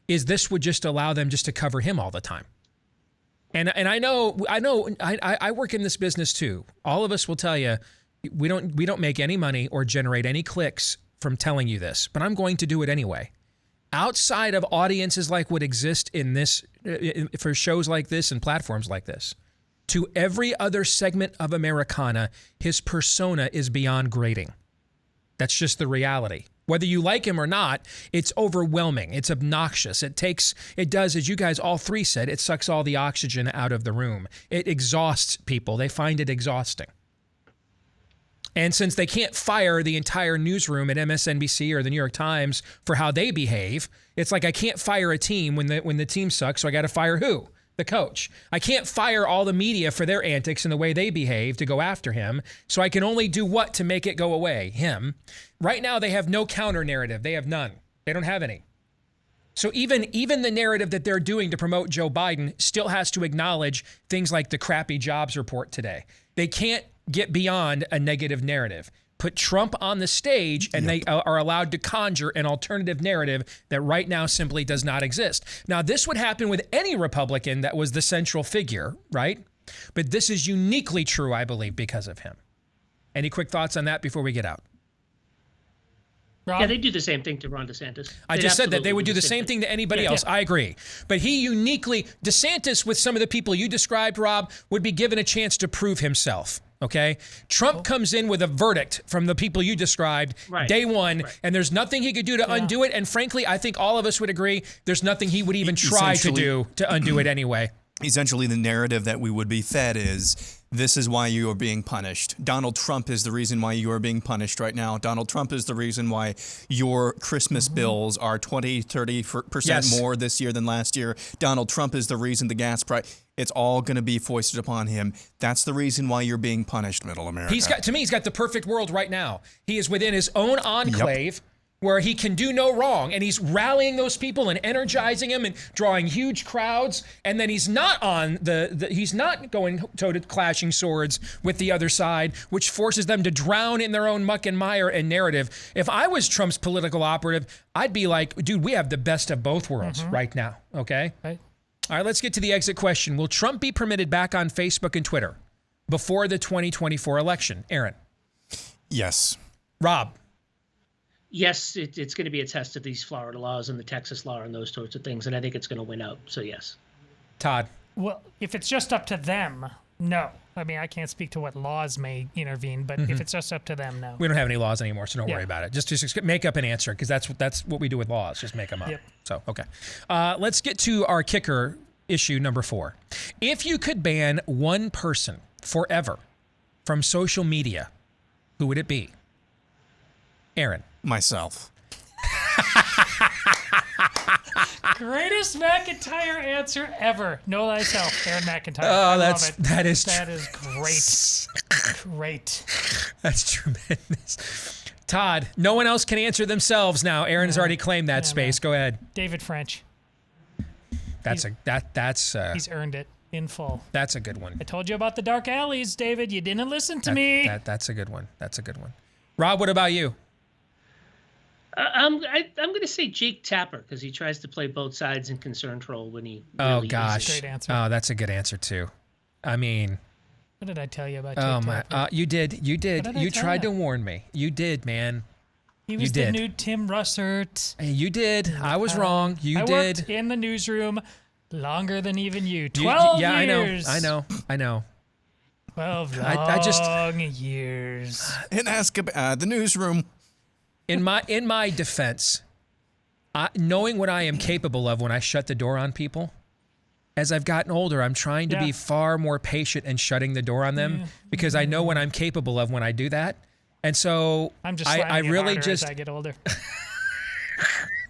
S1: is this would just allow them just to cover him all the time. And I work in this business too. All of us will tell you, we don't make any money or generate any clicks from telling you this, but I'm going to do it anyway. Outside of audiences like what exist in this, for shows like this and platforms like this, to every other segment of Americana, his persona is beyond grating. That's just the reality. Whether you like him or not, it's overwhelming. It's obnoxious. It does, as you guys all three said, it sucks all the oxygen out of the room. It exhausts people. They find it exhausting. And since they can't fire the entire newsroom at MSNBC or the New York Times for how they behave, it's like I can't fire a team when the team sucks, so I got to fire who? The coach. I can't fire all the media for their antics and the way they behave to go after him, so I can only do what to make it go away? Him. Right now, they have no counter narrative. They have none. They don't have any. So even the narrative that they're doing to promote Joe Biden still has to acknowledge things like the crappy jobs report today. They can't get beyond a negative narrative. put Trump on the stage, and they are allowed to conjure an alternative narrative that right now simply does not exist. Now, this would happen with any Republican that was the central figure, right? But this is uniquely true, I believe, because of him. Any quick thoughts on that before we get out?
S20: Yeah, they do the same thing to Ron DeSantis.
S1: I just said that they would do the same thing to anybody else. I agree. But he uniquely, DeSantis, with some of the people you described, Rob, would be given a chance to prove himself. Okay? Trump comes in with a verdict from the people you described day one, and there's nothing he could do to undo it. And frankly, I think all of us would agree there's nothing he would even try to do to undo it anyway.
S21: Essentially, the narrative that we would be fed is, this is why you are being punished. Donald Trump is the reason why you are being punished right now. Donald Trump is the reason why your Christmas bills are 20, 30% more this year than last year. Donald Trump is the reason the gas price, it's all going to be foisted upon him. That's the reason why you're being punished, Middle America.
S1: To me, he's got the perfect world right now. He is within his own enclave. Where he can do no wrong, and he's rallying those people and energizing them and drawing huge crowds, and then he's not on he's not going to clashing swords with the other side, which forces them to drown in their own muck and mire and narrative. If I was Trump's political operative, I'd be like, dude, we have the best of both worlds right now, okay?
S19: Right.
S1: All right, let's get to the exit question. Will Trump be permitted back on Facebook and Twitter before the 2024 election? Aaron?
S21: Yes.
S1: Rob?
S20: Yes, it's going to be a test of these Florida laws and the Texas law and those sorts of things, and I think it's going to win out. So yes.
S1: Todd?
S19: Well, if it's just up to them, no. I mean, I can't speak to what laws may intervene, but if it's just up to them, no.
S1: We don't have any laws anymore, so don't worry about it. Just make up an answer, because that's what we do with laws. Just make them up.
S19: Yep.
S1: So, okay. Let's get to our kicker, issue number 4. If you could ban one person forever from social media, who would it be? Aaron?
S21: Myself.
S19: Greatest McIntyre answer ever. Know thyself, Aaron McIntyre.
S1: Oh,
S19: that is great. Great.
S1: That's tremendous. Todd, no one else can answer themselves now. Aaron has already claimed that space. Go ahead.
S19: David French.
S1: He's
S19: earned it in full.
S1: That's a good one.
S19: I told you about the dark alleys, David. You didn't listen to me.
S1: That's a good one. That's a good one. Rob, what about you?
S20: I'm going to say Jake Tapper, because he tries to play both sides and concern troll when he really
S1: gosh.
S19: Great answer.
S1: Oh, that's a good answer too. I mean,
S19: what did I tell you about Jake Tapper?
S1: You did. You tried to warn me. You did, man.
S19: He was the new Tim Russert.
S1: You did. I was wrong. I
S19: worked in the newsroom longer than even you. 12 years.
S1: I know.
S19: 12 long years.
S21: In the newsroom.
S1: In my defense, knowing what I am capable of when I shut the door on people, as I've gotten older, I'm trying to be far more patient in shutting the door on them because I know what I'm capable of when I do that. And so
S19: I'm just
S1: I really
S19: as I get older.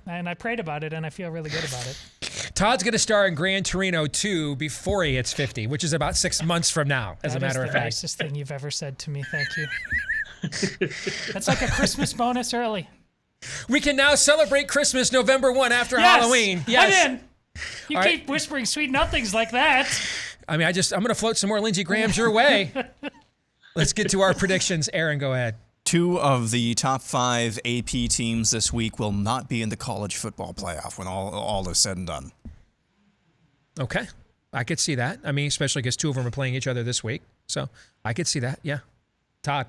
S19: And I prayed about it, and I feel really good about it.
S1: Todd's going to star in Gran Torino 2 before he hits 50, which is about 6 months from now, as a matter of fact.
S19: That is the nicest thing you've ever said to me. Thank you. That's like a Christmas bonus early.
S1: We can now celebrate Christmas November 1 after Halloween.
S19: Yes. I'm in. You keep whispering sweet nothings like that.
S1: I mean, I'm going to float some more Lindsey Grahams your way. Let's get to our predictions. Aaron, go ahead.
S21: 2 of the top 5 AP teams this week will not be in the college football playoff when all is said and done.
S1: Okay. I could see that. I mean, especially because 2 of them are playing each other this week. So I could see that. Yeah. Todd.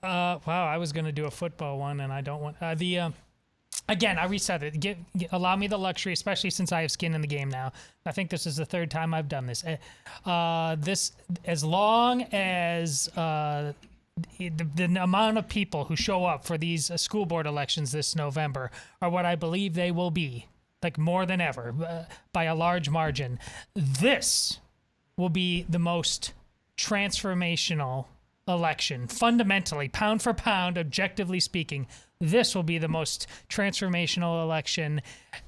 S19: Wow, I was going to do a football one, and I don't want again, I reset it. Allow me the luxury, especially since I have skin in the game now. I think this is the 3rd time I've done this. This, as long as the amount of people who show up for these school board elections this November are what I believe they will be, like more than ever, by a large margin, this will be the most transformational election. Fundamentally, pound for pound, objectively speaking, this will be the most transformational election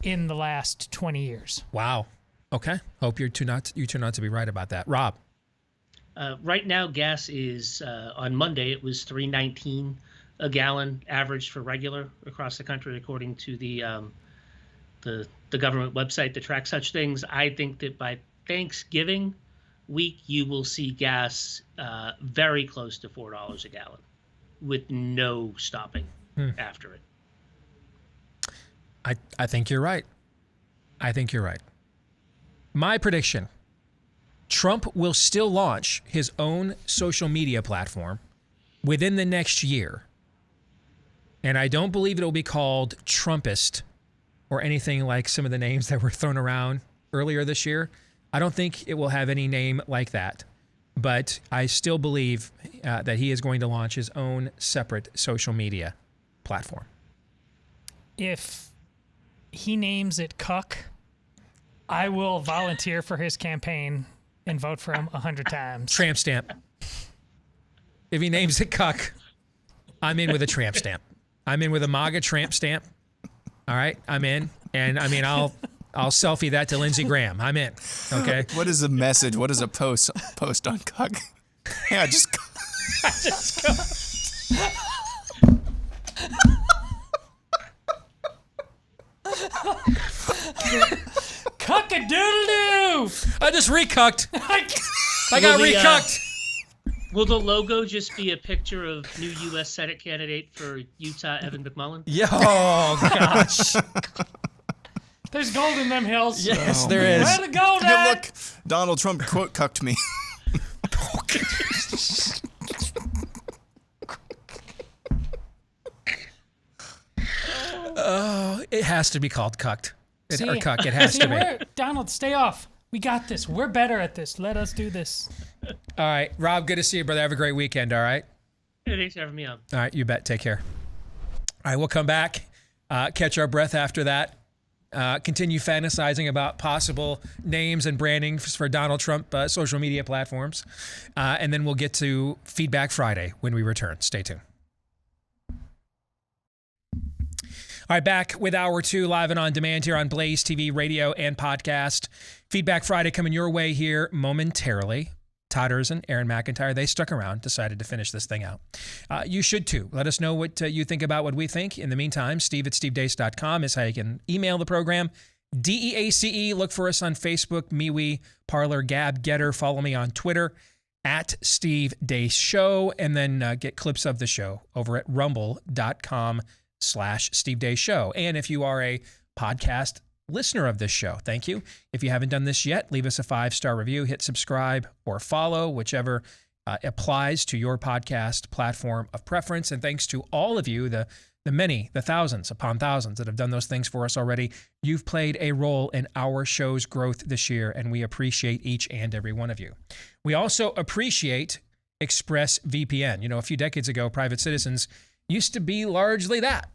S19: in the last 20 years.
S1: Wow. Okay. Hope you turn out to be right about that. Rob.
S20: Right now, gas is on Monday. It was $3.19 a gallon average for regular across the country, according to the government website that tracks such things. I think that by Thanksgiving week, you will see gas very close to $4 a gallon. with no stopping after it.
S1: I think you're right. I think you're right. My prediction, Trump will still launch his own social media platform within the next year. And I don't believe it will be called Trumpist or anything like some of the names that were thrown around earlier this year. I don't think it will have any name like that. But I still believe that he is going to launch his own separate social media platform.
S19: If he names it Cuck, I will volunteer for his campaign and vote for him 100 times.
S1: Tramp stamp. If he names it Cuck, I'm in with a tramp stamp. I'm in with a MAGA tramp stamp. All right, I'm in. And I mean, I'll selfie that to Lindsey Graham. I'm in. Okay.
S21: What is a message? What is a post on Cuck? Yeah, just
S19: Cuck-a-doodle-doo!
S1: I just recucked. I got recucked.
S20: Will the logo just be a picture of new U.S. Senate candidate for Utah, Evan McMullin?
S1: Yeah. Oh, gosh.
S19: There's gold in them hills.
S1: Yes, there is.
S19: Where the gold
S21: Hey,
S19: at?
S21: look, Donald Trump quote cucked me.
S1: Oh, it has to be called cucked.
S19: See,
S1: Or cuck. It has to be.
S19: Donald, stay off. We got this. We're better at this. Let us do this.
S1: All right, Rob, good to see you, brother. Have a great weekend, all right?
S20: Hey, thanks for having me on.
S1: All right, you bet. Take care. All right, we'll come back, catch our breath after that, continue fantasizing about possible names and branding for Donald Trump social media platforms, and then we'll get to Feedback Friday when we return. Stay tuned. All right, back with Hour 2 live and on demand here on Blaze TV, radio, and podcast. Feedback Friday coming your way here momentarily. Todd Erzin, Aaron McIntyre, they stuck around, decided to finish this thing out. You should too. Let us know what you think about what we think. In the meantime, steve@stevedeace.com is how you can email the program. DEACE, look for us on Facebook, MeWe, Parler, Gab, Getter. Follow me on Twitter @Steve Deace Show, and then get clips of the show over at rumble.com/Steve Deace Show. And if you are a podcast listener of this show, thank you. If you haven't done this yet, leave us a 5-star review, hit subscribe or follow, whichever applies to your podcast platform of preference. And thanks to all of you, the thousands upon thousands that have done those things for us already. You've played a role in our show's growth this year, and we appreciate each and every one of you. We also appreciate ExpressVPN. You know, a few decades ago, private citizens used to be largely that,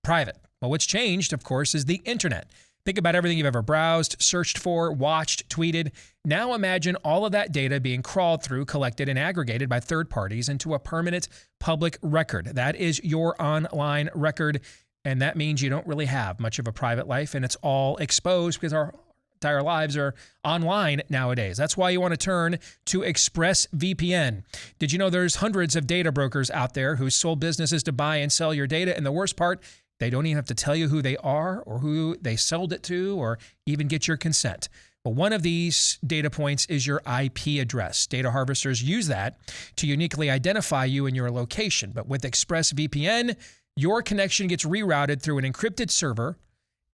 S1: private. Well, what's changed, of course, is the internet. Think about everything you've ever browsed, searched for, watched, tweeted. Now imagine all of that data being crawled through, collected, and aggregated by third parties into a permanent public record. That is your online record, and that means you don't really have much of a private life, and it's all exposed because our entire lives are online nowadays. That's why you want to turn to ExpressVPN. Did you know there's hundreds of data brokers out there whose sole business is to buy and sell your data? And the worst part, they don't even have to tell you who they are or who they sold it to or even get your consent. But one of these data points is your IP address. Data harvesters use that to uniquely identify you and your location. But with ExpressVPN, your connection gets rerouted through an encrypted server,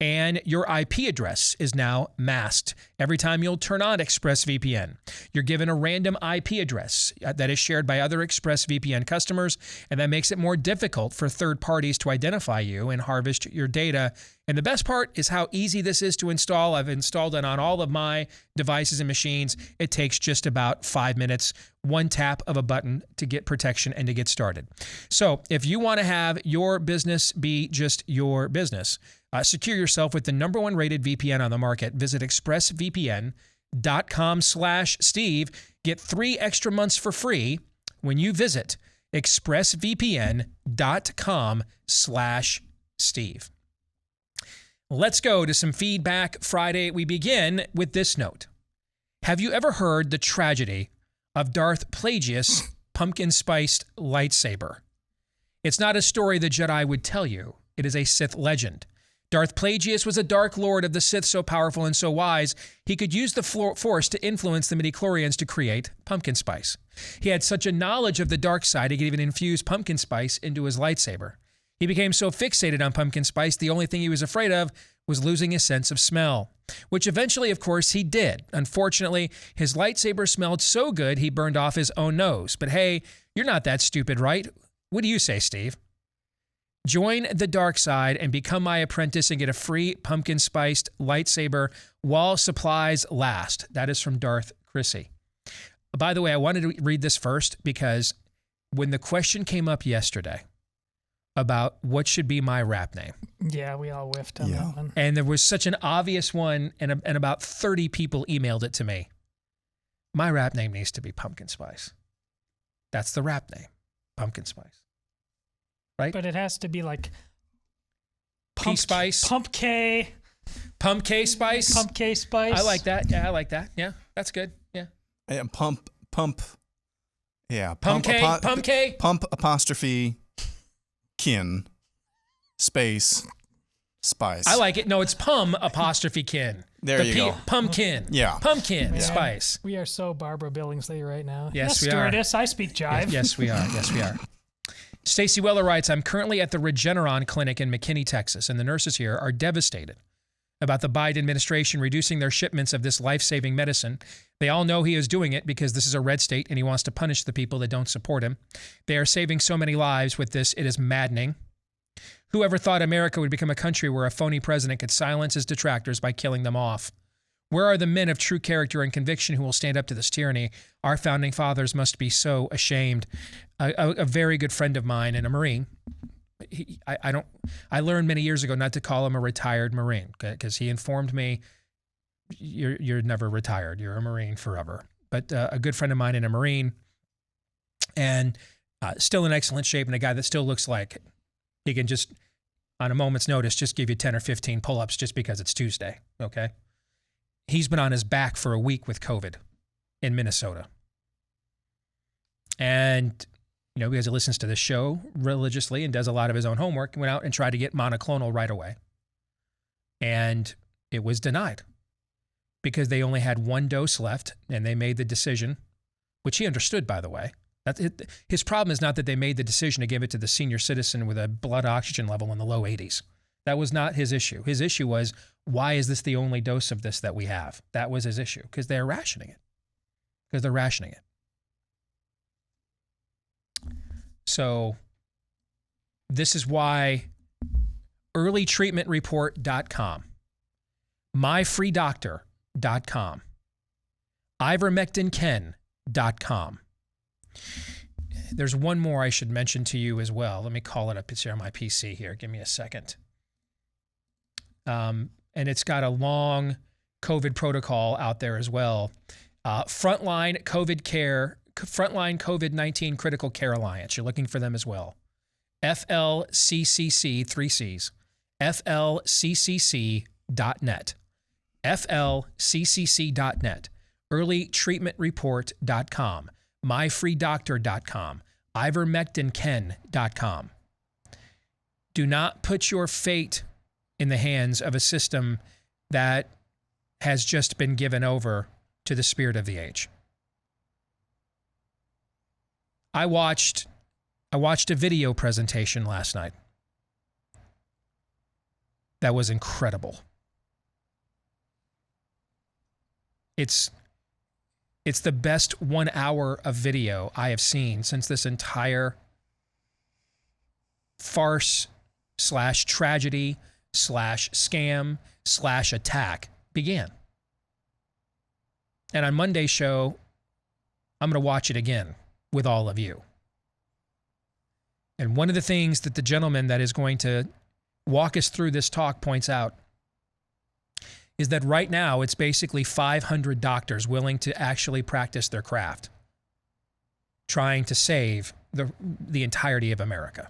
S1: and your IP address is now masked. Every time you'll turn on ExpressVPN, you're given a random IP address that is shared by other ExpressVPN customers, and that makes it more difficult for third parties to identify you and harvest your data. And the best part is how easy this is to install. I've installed it on all of my devices and machines. It takes just about 5 minutes, one tap of a button to get protection and to get started. So if you want to have your business be just your business, secure yourself with the #1 rated VPN on the market. Visit expressvpn.com/Steve. Get 3 extra months for free when you visit expressvpn.com/Steve. Let's go to some Feedback Friday. We begin with this note. Have you ever heard the tragedy of Darth Plagueis' pumpkin-spiced lightsaber? It's not a story the Jedi would tell you. It is a Sith legend. Darth Plagueis was a dark lord of the Sith so powerful and so wise, he could use the Force to influence the midichlorians to create pumpkin spice. He had such a knowledge of the dark side, he could even infuse pumpkin spice into his lightsaber. He became so fixated on pumpkin spice, the only thing he was afraid of was losing his sense of smell, which eventually, of course, he did. Unfortunately, his lightsaber smelled so good, he burned off his own nose. But hey, you're not that stupid, right? What do you say, Steve? Join the dark side and become my apprentice and get a free pumpkin-spiced lightsaber while supplies last. That is from Darth Chrissy. By the way, I wanted to read this first because when the question came up yesterday about what should be my rap name.
S19: Yeah, we all whiffed on that one.
S1: And there was such an obvious one, and about 30 people emailed it to me. My rap name needs to be Pumpkin Spice. That's the rap name, Pumpkin Spice. Right?
S19: But it has to be like
S1: P-Spice.
S19: Pump K.
S1: Pump K Spice.
S19: Pump K Spice.
S1: I like that. Yeah, I like that. Yeah, that's good. Yeah.
S21: And pump. Yeah.
S1: Pump K.
S21: Pump apostrophe kin space spice.
S1: I like it. No, it's pum apostrophe kin.
S21: There you go.
S1: Pumpkin.
S21: Yeah.
S1: Pumpkin spice.
S19: We are so Barbara Billingsley right now.
S1: Yes, we
S19: stewardess, I speak jive.
S1: Yes, we are. Yes, we are. Stacy Weller writes, I'm currently at the Regeneron Clinic in McKinney, Texas, and the nurses here are devastated about the Biden administration reducing their shipments of this life-saving medicine. They all know he is doing it because this is a red state and he wants to punish the people that don't support him. They are saving so many lives with this. It is maddening. Whoever thought America would become a country where a phony president could silence his detractors by killing them off? Where are the men of true character and conviction who will stand up to this tyranny? Our founding fathers must be so ashamed. A very good friend of mine and a Marine, I learned many years ago not to call him a retired Marine because he informed me, you're never retired. You're a Marine forever. But a good friend of mine and a Marine, and still in excellent shape, and a guy that still looks like he can just, on a moment's notice, just give you 10 or 15 pull-ups just because it's Tuesday, okay? He's been on his back for a week with COVID in Minnesota. And, you know, because he listens to this show religiously and does a lot of his own homework, went out and tried to get monoclonal right away. And it was denied because they only had one dose left, and they made the decision, which he understood, by the way. His problem is not that they made the decision to give it to the senior citizen with a blood oxygen level in the low 80s. That was not his issue. His issue was, why is this the only dose of this that we have? That was his issue, because they're rationing it. Because they're rationing it. So this is why earlytreatmentreport.com, myfreedoctor.com, ivermectinken.com. There's one more I should mention to you as well. Let me call it up. It's here on my PC here. Give me a second. And it's got a long COVID protocol out there as well. Frontline COVID-19 Critical Care Alliance. You're looking for them as well. FLCCC, 3 C's. FLCCC.net. FLCCC.net. earlytreatmentreport.com. myfreedoctor.com. ivermectinken.com. Do not put your fate in the hands of a system that has just been given over to the spirit of the age. I watched a video presentation last night that was incredible. It's the best 1 hour of video I have seen since this entire farce / tragedy / scam / attack began. And on Monday's show, I'm going to watch it again with all of you. And one of the things that the gentleman that is going to walk us through this talk points out is that right now it's basically 500 doctors willing to actually practice their craft, trying to save the entirety of America.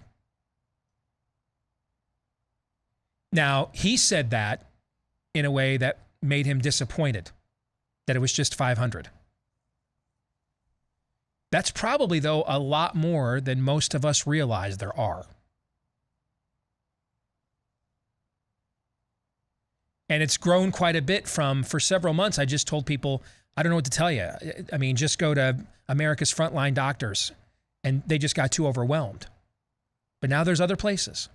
S1: Now, he said that in a way that made him disappointed that it was just 500. That's probably, though, a lot more than most of us realize there are. And it's grown quite a bit for several months. I just told people, I don't know what to tell you. I mean, just go to America's Frontline Doctors, and they just got too overwhelmed. But now there's other places.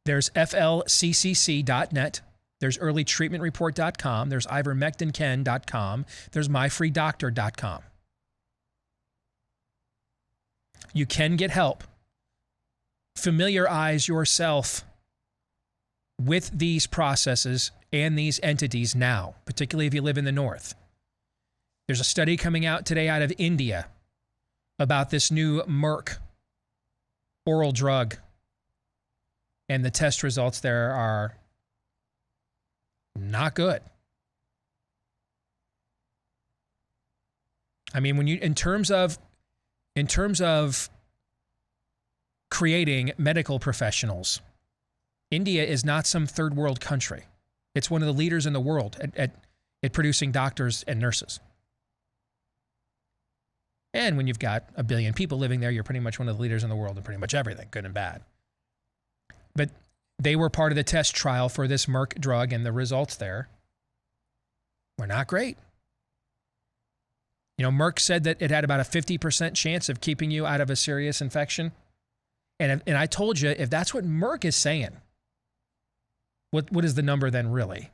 S1: There's flccc.net. There's earlytreatmentreport.com. There's ivermectinken.com. There's myfreedoctor.com. You can get help. Familiarize yourself with these processes and these entities now, particularly if you live in the North. There's a study coming out today out of India about this new Merck oral drug, and the test results there are not good. I mean, when you in terms of creating medical professionals, India is not some third world country. It's one of the leaders in the world at producing doctors and nurses. And when you've got 1 billion people living there, you're pretty much one of the leaders in the world in pretty much everything, good and bad. But they were part of the test trial for this Merck drug, and the results there were not great. You know, Merck said that it had about a 50% chance of keeping you out of a serious infection. And I told you, if that's what Merck is saying, what is the number then really?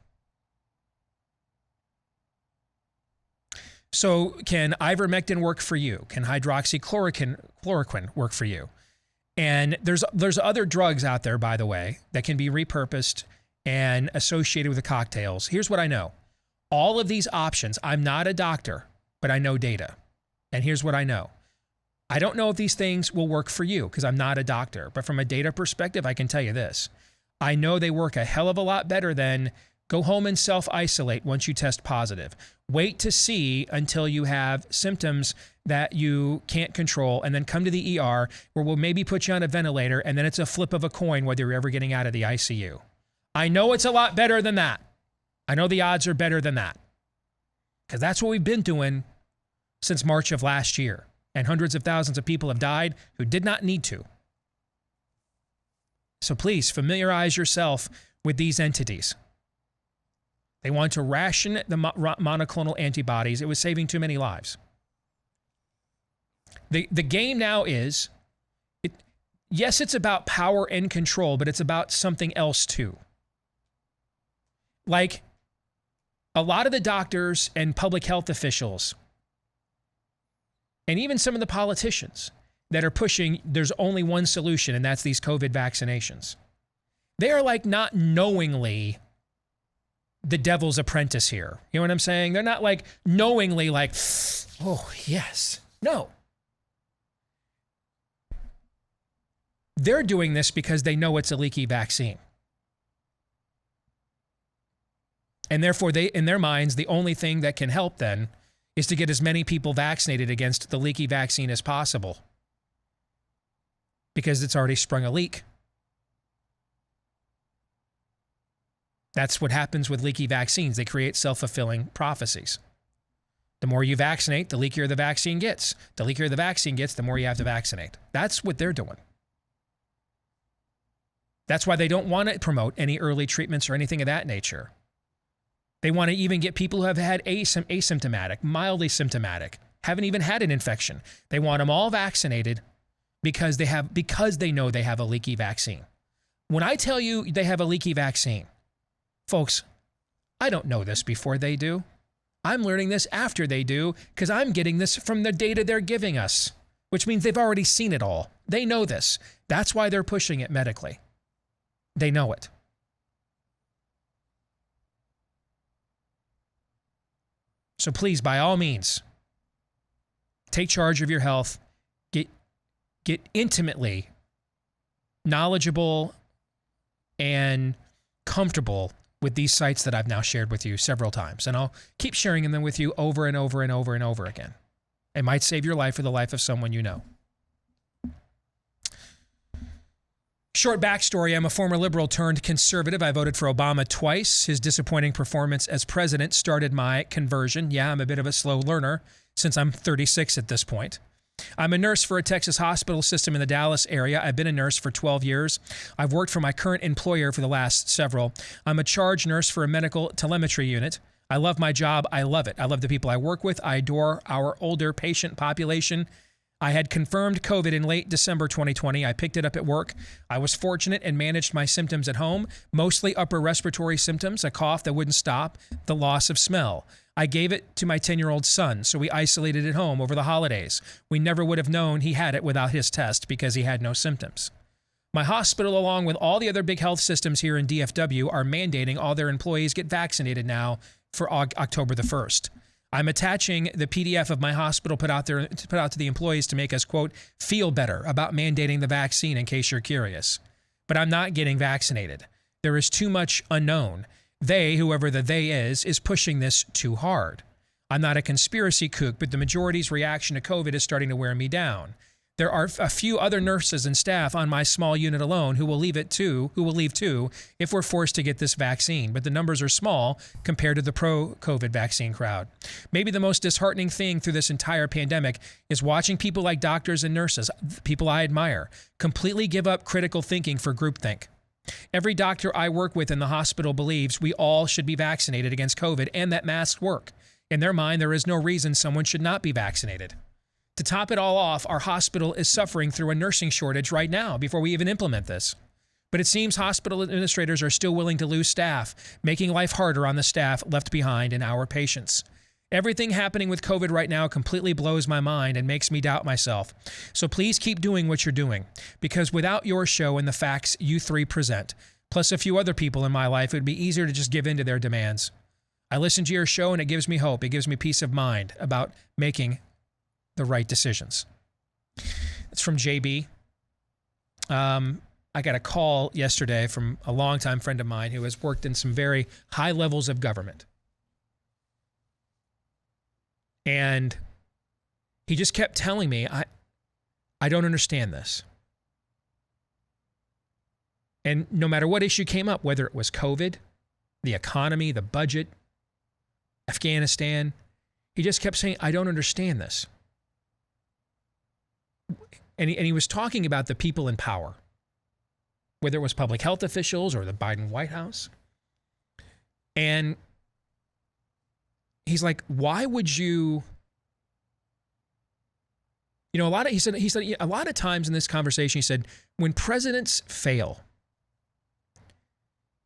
S1: So can ivermectin work for you? Can hydroxychloroquine work for you? And there's other drugs out there, by the way, that can be repurposed and associated with the cocktails. Here's what I know. All of these options, I'm not a doctor, but I know data. And here's what I know. I don't know if these things will work for you because I'm not a doctor, but from a data perspective, I can tell you this. I know they work a hell of a lot better than go home and self-isolate once you test positive. Wait to see until you have symptoms that you can't control, and then come to the ER where we'll maybe put you on a ventilator, and then it's a flip of a coin whether you're ever getting out of the ICU. I know it's a lot better than that. I know the odds are better than that because that's what we've been doing since March of last year. And hundreds of thousands of people have died who did not need to. So please familiarize yourself with these entities. They want to ration the monoclonal antibodies. It was saving too many lives. The game now is, yes, it's about power and control, but it's about something else too. Like a lot of the doctors and public health officials, and even some of the politicians that are pushing there's only one solution, and that's these COVID vaccinations. They are like not knowingly the devil's apprentice here. You know what I'm saying? They're not like knowingly like, oh, yes. No. They're doing this because they know it's a leaky vaccine. And therefore, in their minds, the only thing that can help then is to get as many people vaccinated against the leaky vaccine as possible because it's already sprung a leak. That's what happens with leaky vaccines. They create self-fulfilling prophecies. The more you vaccinate, the leakier the vaccine gets. The leakier the vaccine gets, the more you have to vaccinate. That's what they're doing. That's why they don't want to promote any early treatments or anything of that nature. They want to even get people who have had asymptomatic, mildly symptomatic, haven't even had an infection. They want them all vaccinated because they know they have a leaky vaccine. When I tell you they have a leaky vaccine, folks, I don't know this before they do. I'm learning this after they do because I'm getting this from the data they're giving us, which means they've already seen it all. They know this. That's why they're pushing it medically. They know it. So please, by all means, take charge of your health. Get intimately knowledgeable and comfortable with these sites that I've now shared with you several times. And I'll keep sharing them with you over and over and over and over again. It might save your life or the life of someone you know. Short backstory, I'm a former liberal turned conservative. I voted for Obama twice. His disappointing performance as president started my conversion. Yeah, I'm a bit of a slow learner since I'm 36 at this point. I'm a nurse for a Texas hospital system in the Dallas area. I've been a nurse for 12 years. I've worked for my current employer for the last several. I'm a charge nurse for a medical telemetry unit. I love my job. I love it. I love the people I work with. I adore our older patient population. I had confirmed COVID in late December 2020. I picked it up at work. I was fortunate and managed my symptoms at home, mostly upper respiratory symptoms, a cough that wouldn't stop, the loss of smell. I gave it to my 10-year-old son, so we isolated at home over the holidays. We never would have known he had it without his test because he had no symptoms. My hospital, along with all the other big health systems here in DFW, are mandating all their employees get vaccinated now for October the 1st. I'm attaching the PDF of my hospital put out to the employees to make us, quote, feel better about mandating the vaccine in case you're curious. But I'm not getting vaccinated. There is too much unknown. They, whoever the they is pushing this too hard. I'm not a conspiracy kook, but the majority's reaction to COVID is starting to wear me down. There are a few other nurses and staff on my small unit alone who will leave too if we're forced to get this vaccine, but the numbers are small compared to the pro-COVID vaccine crowd. Maybe the most disheartening thing through this entire pandemic is watching people like doctors and nurses, people I admire, completely give up critical thinking for groupthink. Every doctor I work with in the hospital believes we all should be vaccinated against COVID and that masks work. In their mind, there is no reason someone should not be vaccinated. To top it all off, our hospital is suffering through a nursing shortage right now before we even implement this. But it seems hospital administrators are still willing to lose staff, making life harder on the staff left behind and our patients. Everything happening with COVID right now completely blows my mind and makes me doubt myself. So please keep doing what you're doing, because without your show and the facts you three present, plus a few other people in my life, it would be easier to just give in to their demands. I listen to your show and it gives me hope. It gives me peace of mind about making the right decisions. It's from JB. I got a call yesterday from a longtime friend of mine who has worked in some very high levels of government. And he just kept telling me, I don't understand this. And no matter what issue came up, whether it was COVID, the economy, the budget, Afghanistan, he just kept saying, I don't understand this. And he was talking about the people in power, whether it was public health officials or the Biden White House. And he's like, why would you, a lot of, he said a lot of times in this conversation, he said, when presidents fail,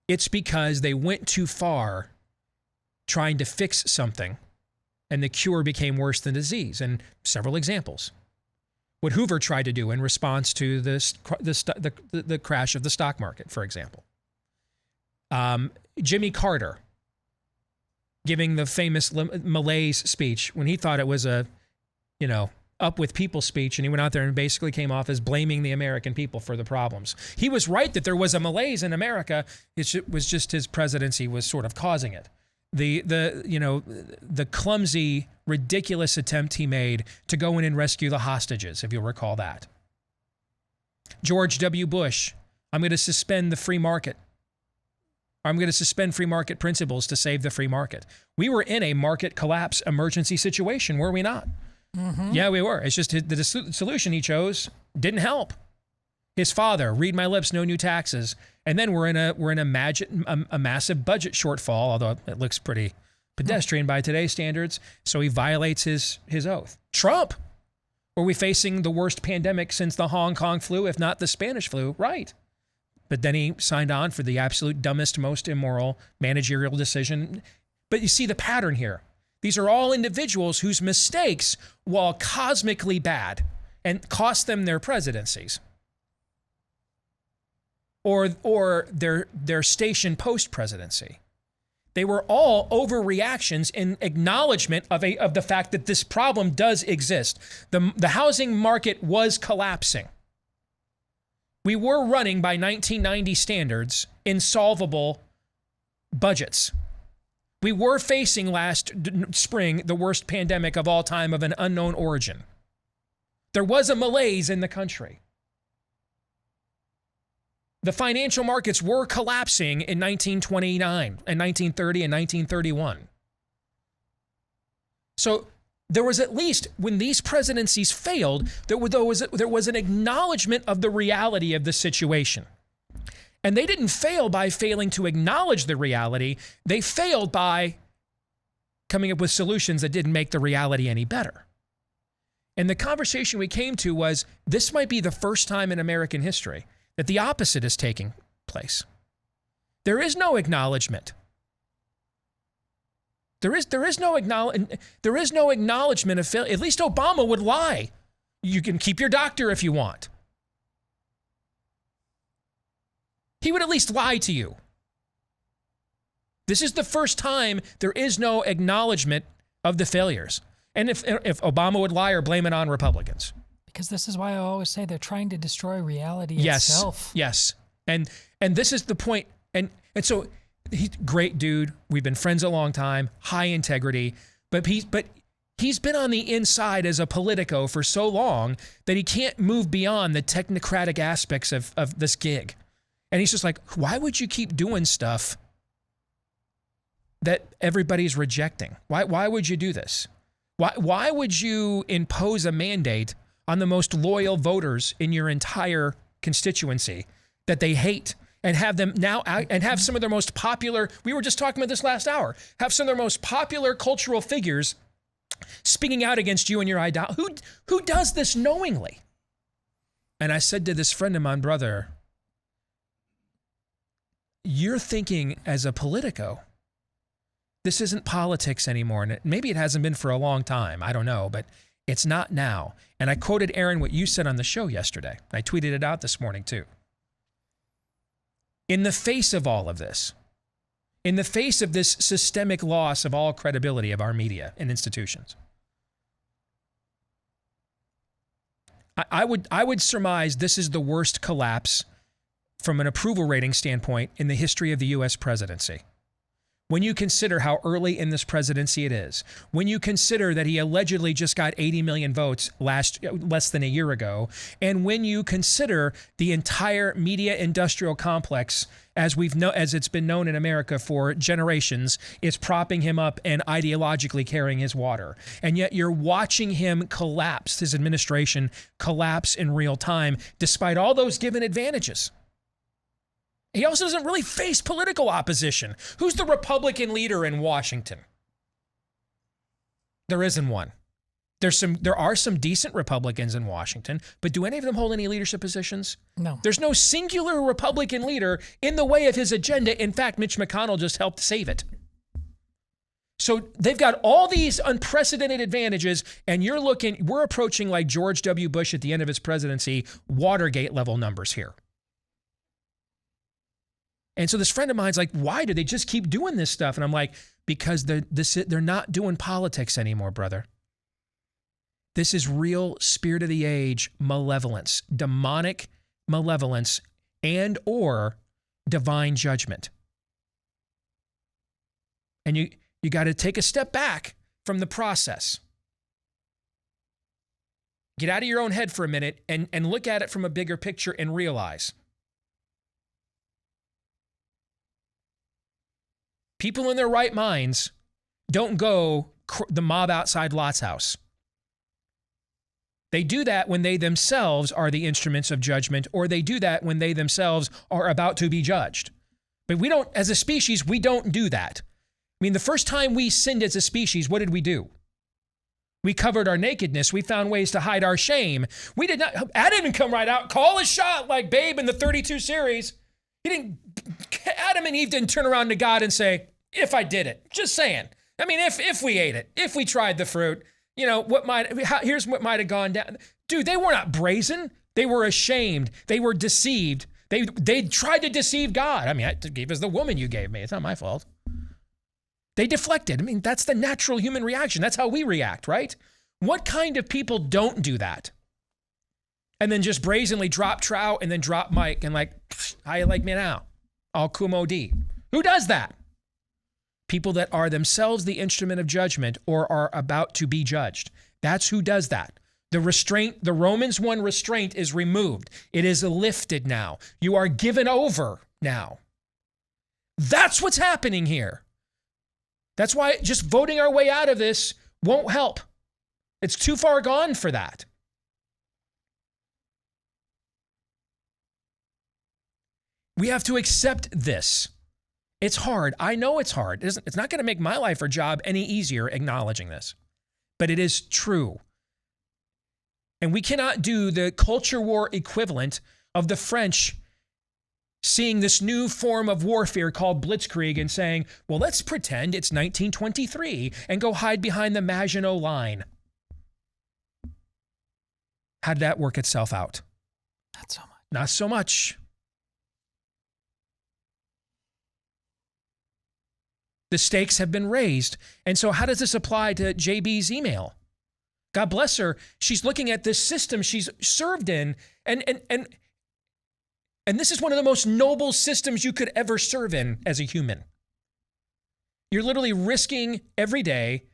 S1: it's because they went too far trying to fix something and the cure became worse than disease. And several examples. What Hoover tried to do in response to the crash of the stock market, for example. Jimmy Carter giving the famous malaise speech when he thought it was a, up with people speech, and he went out there and basically came off as blaming the American people for the problems. He was right that there was a malaise in America. It was just his presidency was sort of causing it. The clumsy, ridiculous attempt he made to go in and rescue the hostages, if you'll recall that. George W. Bush, I'm going to suspend the free market. I'm going to suspend free market principles to save the free market. We were in a market collapse emergency situation, were we not? Mm-hmm. Yeah, we were. It's just the solution he chose didn't help. His father, read my lips, no new taxes. And then we're in a massive budget shortfall, although it looks pretty pedestrian by today's standards. So he violates his oath. Trump, were we facing the worst pandemic since the Hong Kong flu, if not the Spanish flu? Right. But then he signed on for the absolute dumbest, most immoral managerial decision. But you see the pattern here. These are all individuals whose mistakes, while cosmically bad, and cost them their presidencies, or their station post-presidency. They were all overreactions in acknowledgement of the fact that this problem does exist. The housing market was collapsing. We were running, by 1990 standards, insolvable budgets. We were facing last spring the worst pandemic of all time of an unknown origin. There was a malaise in the country. The financial markets were collapsing in 1929 and 1930 and 1931. So there was at least, when these presidencies failed, there was an acknowledgement of the reality of the situation. And they didn't fail by failing to acknowledge the reality. They failed by coming up with solutions that didn't make the reality any better. And the conversation we came to was, this might be the first time in American history that the opposite is taking place. There is no acknowledgement. There is no acknowledgement of failure. At least Obama would lie. You can keep your doctor if you want. He would at least lie to you. This is the first time there is no acknowledgement of the failures. And if Obama would lie or blame it on Republicans.
S19: Because this is why I always say they're trying to destroy reality
S1: Yes,
S19: itself.
S1: yes. And this is the point. And so he's a great dude. We've been friends a long time, high integrity, but he's been on the inside as a politico for so long that he can't move beyond the technocratic aspects of this gig. And he's just like, why would you keep doing stuff that everybody's rejecting? Why would you do this? Why would you impose a mandate on the most loyal voters in your entire constituency that they hate, and have them now out, and have some of their most popular, we were just talking about this last hour, have some of their most popular cultural figures speaking out against you and your idol? Who does this knowingly? And I said to this friend of mine, brother, you're thinking as a politico. This isn't politics anymore. And maybe it hasn't been for a long time. I don't know, but it's not now. And I quoted, Aaron, what you said on the show yesterday. I tweeted it out this morning too. In the face of all of this, in the face of this systemic loss of all credibility of our media and institutions, I would surmise this is the worst collapse from an approval rating standpoint in the history of the U.S. presidency. When you consider how early in this presidency it is, when you consider that he allegedly just got 80 million votes less than a year ago, and when you consider the entire media industrial complex, as it's been known in America for generations, is propping him up and ideologically carrying his water. And yet you're watching him collapse, his administration collapse in real time, despite all those given advantages. He also doesn't really face political opposition. Who's the Republican leader in Washington? There isn't one. There are some decent Republicans in Washington, but do any of them hold any leadership positions?
S19: No.
S1: There's no singular Republican leader in the way of his agenda. In fact, Mitch McConnell just helped save it. So they've got all these unprecedented advantages, and we're approaching like George W. Bush at the end of his presidency, Watergate level numbers here. And so this friend of mine's like, why do they just keep doing this stuff? And I'm like, because they're not doing politics anymore, brother. This is real spirit of the age malevolence, demonic malevolence, and or divine judgment. And you got to take a step back from the process. Get out of your own head for a minute and look at it from a bigger picture and realize people in their right minds don't go the mob outside Lot's house. They do that when they themselves are the instruments of judgment, or they do that when they themselves are about to be judged. But we don't, as a species, we don't do that. I mean, the first time we sinned as a species, what did we do? We covered our nakedness. We found ways to hide our shame. We did not, Adam didn't come right out, call a shot like Babe in the 32 series. Adam and Eve didn't turn around to God and say, if I did it, just saying. I mean, if we ate it, if we tried the fruit, here's what might have gone down. Dude, they were not brazen. They were ashamed. They were deceived. They tried to deceive God. I mean, I gave us the woman you gave me. It's not my fault. They deflected. I mean, that's the natural human reaction. That's how we react, right? What kind of people don't do that? And then just brazenly drop trout and then drop Mike and like, how you like me now? All kumo D. Who does that? People that are themselves the instrument of judgment or are about to be judged. That's who does that. The Romans 1 restraint is removed. It is lifted now. You are given over now. That's what's happening here. That's why just voting our way out of this won't help. It's too far gone for that. We have to accept this. It's hard. I know it's hard. It's not going to make my life or job any easier acknowledging this, but it is true. And we cannot do the culture war equivalent of the French seeing this new form of warfare called blitzkrieg and saying, well, let's pretend it's 1923 and go hide behind the Maginot Line. How did that work itself out?
S19: Not so much.
S1: Not so much. The stakes have been raised. And so how does this apply to JB's email? God bless her. She's looking at this system she's served in, and this is one of the most noble systems you could ever serve in as a human. You're literally risking every day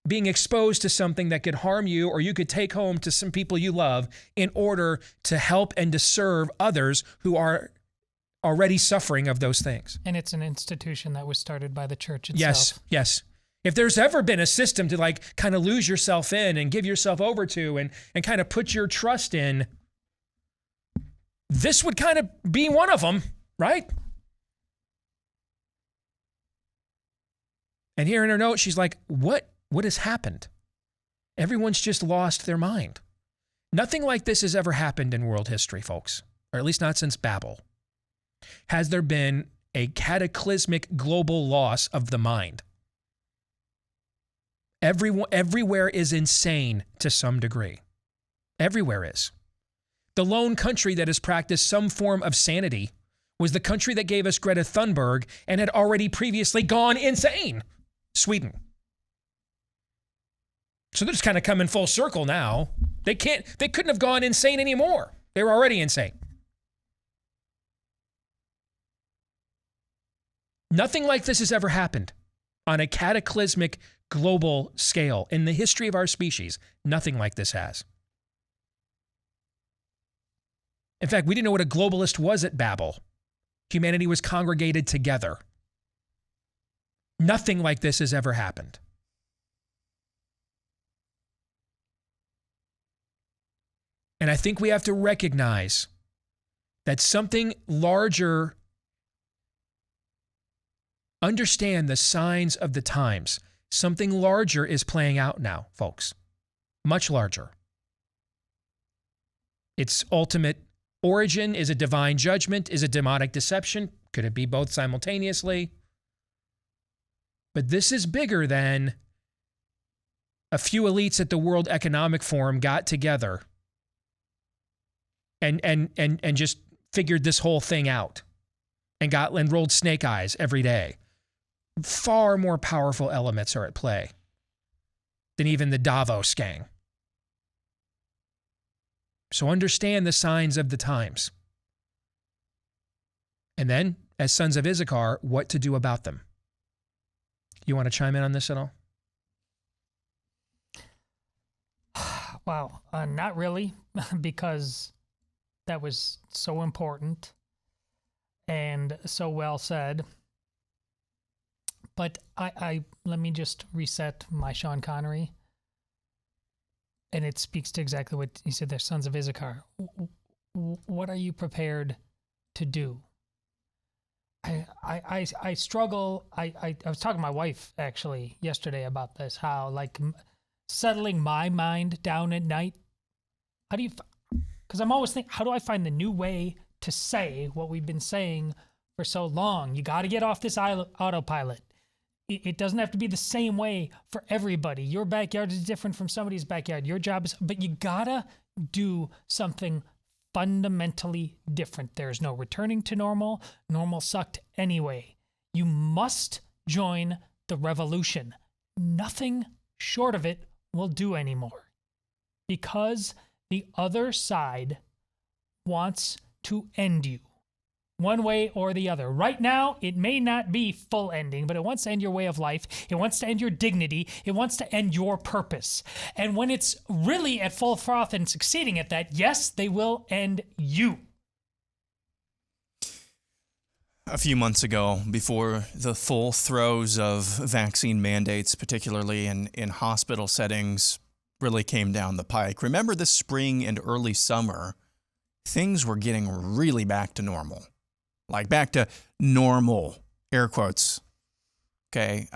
S1: being exposed to something that could harm you, or you could take home to some people you love in order to help and to serve others who are already suffering of those things.
S19: And it's an institution that was started by the church itself.
S1: Yes, yes. If there's ever been a system to like kind of lose yourself in and give yourself over to and kind of put your trust in, this would kind of be one of them, right? And here in her note, she's like, what has happened? Everyone's just lost their mind. Nothing like this has ever happened in world history, folks, or at least not since Babel. Has there been a cataclysmic global loss of the mind? Everywhere is insane to some degree. Everywhere is. The lone country that has practiced some form of sanity was the country that gave us Greta Thunberg and had already previously gone insane, Sweden. So they're just kind of coming full circle now. They couldn't have gone insane anymore. They were already insane. Nothing like this has ever happened on a cataclysmic global scale in the history of our species. Nothing like this has. In fact, we didn't know what a globalist was at Babel. Humanity was congregated together. Nothing like this has ever happened. And I think we have to recognize that something larger, understand the signs of the times. Something larger is playing out now, folks. Much larger. Its ultimate origin is a divine judgment, is a demonic deception. Could it be both simultaneously? But this is bigger than a few elites at the World Economic Forum got together and just figured this whole thing out and rolled snake eyes every day. Far more powerful elements are at play than even the Davos gang. So understand the signs of the times. And then, as sons of Issachar, what to do about them. You want to chime in on this at all?
S19: Wow, not really, because that was so important and so well said. But I let me just reset my Sean Connery. And it speaks to exactly what he said there, sons of Issachar. What are you prepared to do? I struggle. I was talking to my wife actually yesterday about this, how like settling my mind down at night. How do you, because I'm always thinking, how do I find the new way to say what we've been saying for so long? You got to get off this autopilot. It doesn't have to be the same way for everybody. Your backyard is different from somebody's backyard. Your job is, but you gotta do something fundamentally different. There's no returning to normal. Normal sucked anyway. You must join the revolution. Nothing short of it will do anymore, because the other side wants to end you. One way or the other. Right now, it may not be full ending, but it wants to end your way of life. It wants to end your dignity. It wants to end your purpose. And when it's really at full froth and succeeding at that, yes, they will end you.
S21: A few months ago, before the full throes of vaccine mandates, particularly in hospital settings, really came down the pike. Remember this spring and early summer, things were getting really back to normal. Like back to normal, air quotes. Okay,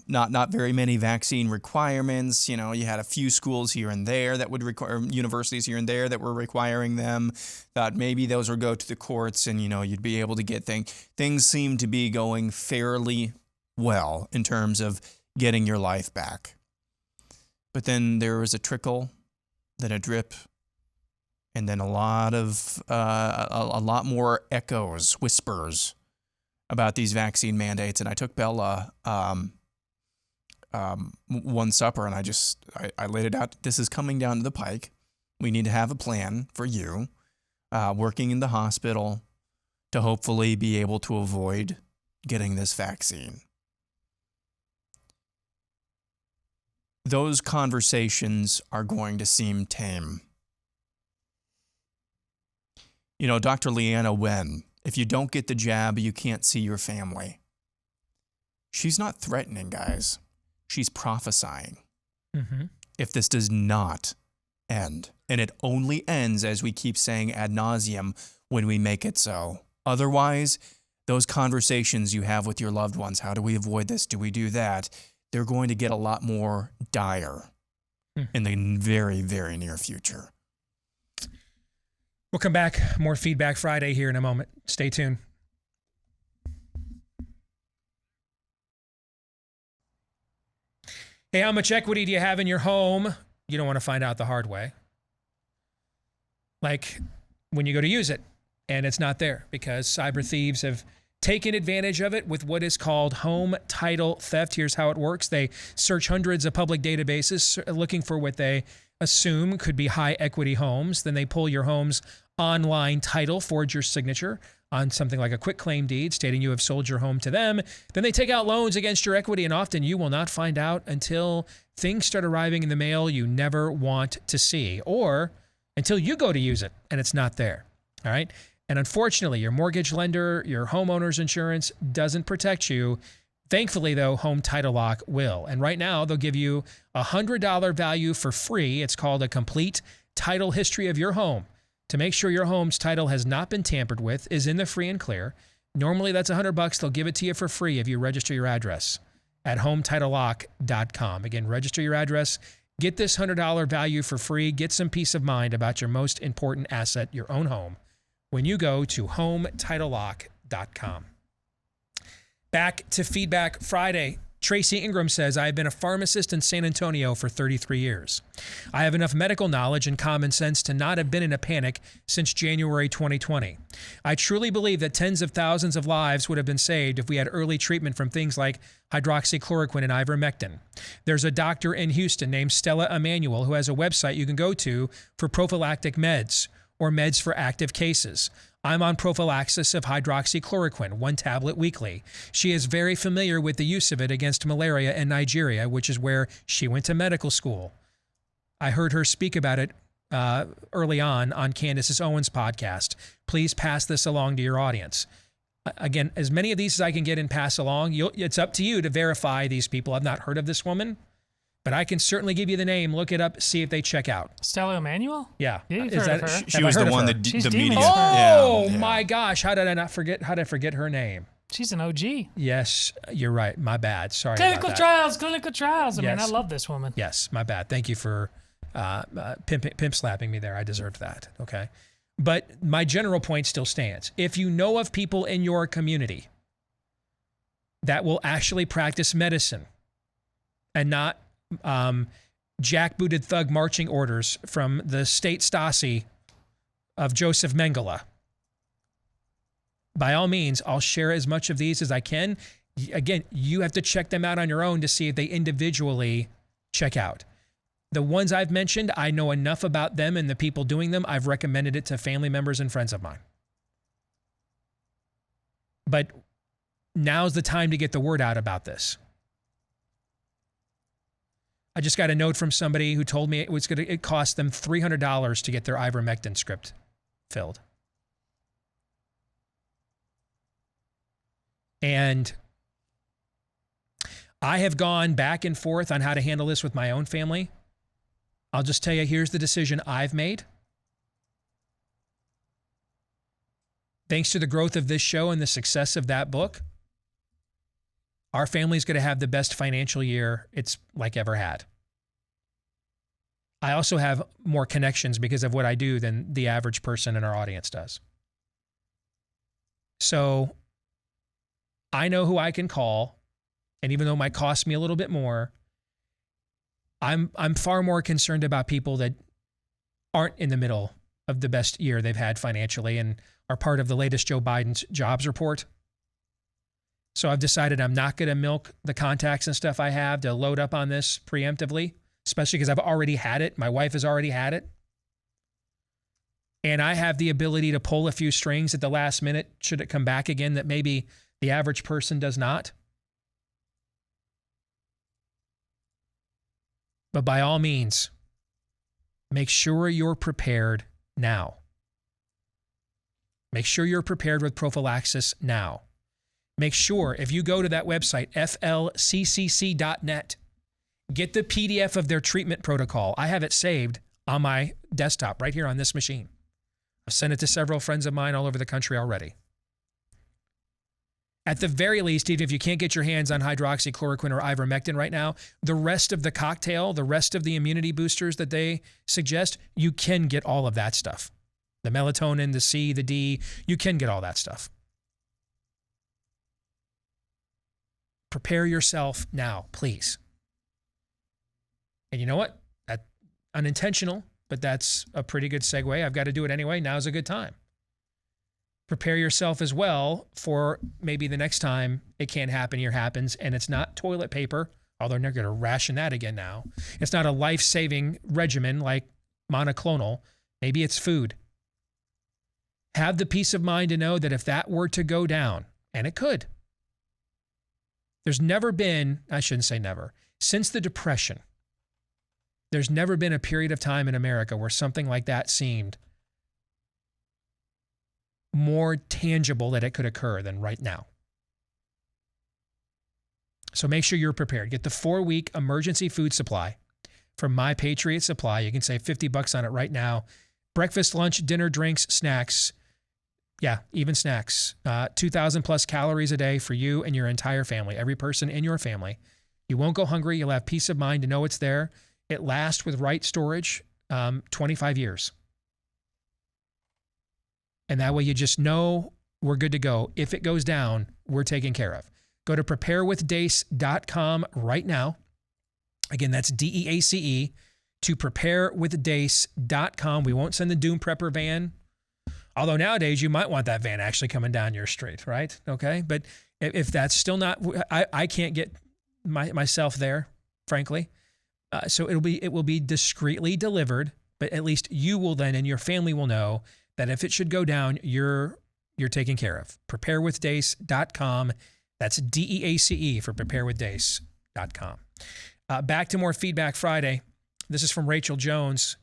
S21: not very many vaccine requirements. You know, you had a few schools here and there that would require, universities here and there that were requiring them. Thought maybe those would go to the courts and, you know, you'd be able to get things. Things seem to be going fairly well in terms of getting your life back. But then there was a trickle, then a drip, and then a lot more echoes, whispers about these vaccine mandates. And I took Bella one supper and I laid it out. This is coming down to the pike. We need to have a plan for you working in the hospital to hopefully be able to avoid getting this vaccine. Those conversations are going to seem tame. You know, Dr. Leanna Wen, if you don't get the jab, you can't see your family. She's not threatening, guys. She's prophesying.
S1: Mm-hmm.
S21: If this does not end, and it only ends, as we keep saying ad nauseum, when we make it so. Otherwise, those conversations you have with your loved ones, how do we avoid this? Do we do that? They're going to get a lot more dire in the very, very near future.
S1: We'll come back. More Feedback Friday here in a moment. Stay tuned. Hey, how much equity do you have in your home? You don't want to find out the hard way. Like when you go to use it and it's not there because cyber thieves have taken advantage of it with what is called home title theft. Here's how it works. They search hundreds of public databases looking for what they assume could be high equity homes. Then they pull your home's online title, forge your signature on something like a quitclaim deed stating you have sold your home to them. Then they take out loans against your equity, and often you will not find out until things start arriving in the mail you never want to see, or until you go to use it and it's not there. All right. And unfortunately, your mortgage lender, your homeowner's insurance doesn't protect you. Thankfully, though, Home Title Lock will. And right now, they'll give you a $100 value for free. It's called a complete title history of your home. To make sure your home's title has not been tampered with, is in the free and clear. Normally, that's $100. They'll give it to you for free if you register your address at HometitleLock.com. Again, register your address. Get this $100 value for free. Get some peace of mind about your most important asset, your own home, when you go to HometitleLock.com. Back to Feedback Friday. Tracy Ingram says, I have been a pharmacist in San Antonio for 33 years. I have enough medical knowledge and common sense to not have been in a panic since January 2020. I truly believe that tens of thousands of lives would have been saved if we had early treatment from things like hydroxychloroquine and ivermectin. There's a doctor in Houston named Stella Emanuel who has a website you can go to for prophylactic meds or meds for active cases. I'm on prophylaxis of hydroxychloroquine, 1 tablet weekly. She is very familiar with the use of it against malaria in Nigeria, which is where she went to medical school. I heard her speak about it early on Candace Owens' podcast. Please pass this along to your audience. Again, as many of these as I can get and pass along, it's up to you to verify these people. I've not heard of this woman, but I can certainly give you the name, look it up, see if they check out.
S19: Stella Emanuel?
S1: Yeah.
S19: You've heard of her.
S21: She was the one that the media.
S1: Oh, my gosh. How did I forget her name?
S19: She's an OG.
S1: Yes, you're right. My bad. Sorry
S19: Clinical
S1: about that.
S19: clinical trials. I mean, I love this woman.
S1: Yes, my bad. Thank you for pimp slapping me there. I deserved that. Okay. But my general point still stands. If you know of people in your community that will actually practice medicine and not jackbooted thug marching orders from the state Stasi of Joseph Mengele, by all means, I'll share as much of these as I can. Again, you have to check them out on your own to see if they individually check out. The ones I've mentioned, I know enough about them and the people doing them. I've recommended it to family members and friends of mine. But now's the time to get the word out about this. I just got a note from somebody who told me it cost them $300 to get their ivermectin script filled. And I have gone back and forth on how to handle this with my own family. I'll just tell you, here's the decision I've made. Thanks to the growth of this show and the success of that book, our family's going to have the best financial year it's like ever had. I also have more connections because of what I do than the average person in our audience does. So I know who I can call, and even though it might cost me a little bit more, I'm far more concerned about people that aren't in the middle of the best year they've had financially and are part of the latest Joe Biden's jobs report. So I've decided I'm not going to milk the contacts and stuff I have to load up on this preemptively, especially because I've already had it. My wife has already had it. And I have the ability to pull a few strings at the last minute should it come back again that maybe the average person does not. But by all means, make sure you're prepared now. Make sure you're prepared with prophylaxis now. Make sure if you go to that website, flccc.net, get the PDF of their treatment protocol. I have it saved on my desktop right here on this machine. I've sent it to several friends of mine all over the country already. At the very least, even if you can't get your hands on hydroxychloroquine or ivermectin right now, the rest of the cocktail, the rest of the immunity boosters that they suggest, you can get all of that stuff. The melatonin, the C, the D, you can get all that stuff. Prepare yourself now, please. And you know what? That's unintentional, but that's a pretty good segue. I've got to do it anyway. Now's a good time. Prepare yourself as well for maybe the next time it can't happen, here happens, and it's not toilet paper, although they're going to ration that again now. It's not a life-saving regimen like monoclonal. Maybe it's food. Have the peace of mind to know that if that were to go down, and it could, there's never been, I shouldn't say never, since the Depression, there's never been a period of time in America where something like that seemed more tangible that it could occur than right now. So make sure you're prepared. Get the 4-week emergency food supply from My Patriot Supply. You can save $50 on it right now. Breakfast, lunch, dinner, drinks, snacks. Yeah, even snacks. 2,000 plus calories a day for you and your entire family, every person in your family. You won't go hungry. You'll have peace of mind to know it's there. It lasts with right storage 25 years. And that way you just know we're good to go. If it goes down, we're taken care of. Go to preparewithdace.com right now. Again, that's DEACE to preparewithdace.com. We won't send the Doom Prepper van. Although nowadays you might want that van actually coming down your street, right? Okay. But if that's still not, I can't get myself there, frankly. So it will be discreetly delivered, but at least you will then and your family will know that if it should go down, you're taken care of. Preparewithdace.com. That's DEACE for preparewithdace.com. Back to more Feedback Friday. This is from Rachel Jones.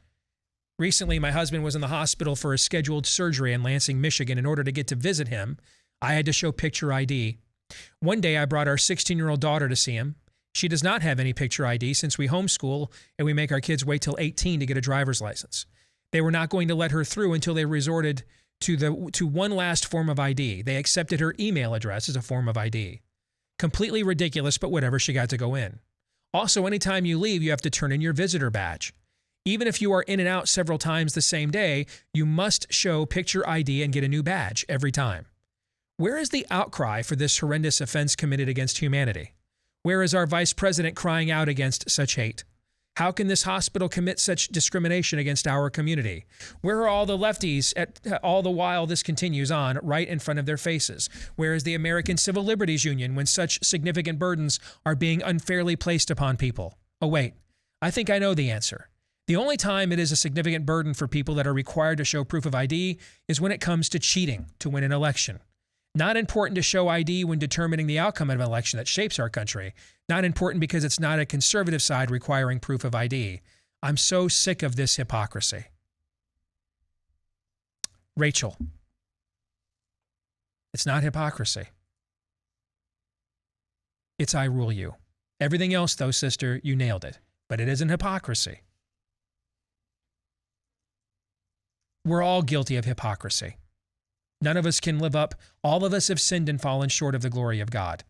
S1: Recently, my husband was in the hospital for a scheduled surgery in Lansing, Michigan. In order to get to visit him, I had to show picture ID. One day, I brought our 16-year-old daughter to see him. She does not have any picture ID since we homeschool and we make our kids wait till 18 to get a driver's license. They were not going to let her through until they resorted to one last form of ID. They accepted her email address as a form of ID. Completely ridiculous, but whatever, she got to go in. Also, anytime you leave, you have to turn in your visitor badge. Even if you are in and out several times the same day, you must show picture ID and get a new badge every time. Where is the outcry for this horrendous offense committed against humanity? Where is our vice president crying out against such hate? How can this hospital commit such discrimination against our community? Where are all the lefties all the while this continues on right in front of their faces? Where is the American Civil Liberties Union when such significant burdens are being unfairly placed upon people? Oh, wait, I think I know the answer. The only time it is a significant burden for people that are required to show proof of ID is when it comes to cheating to win an election. Not important to show ID when determining the outcome of an election that shapes our country. Not important because it's not a conservative side requiring proof of ID. I'm so sick of this hypocrisy. Rachel, it's not hypocrisy. It's I rule you. Everything else, though, sister, you nailed it. But it isn't hypocrisy. We're all guilty of hypocrisy. None of us can live up. All of us have sinned and fallen short of the glory of God.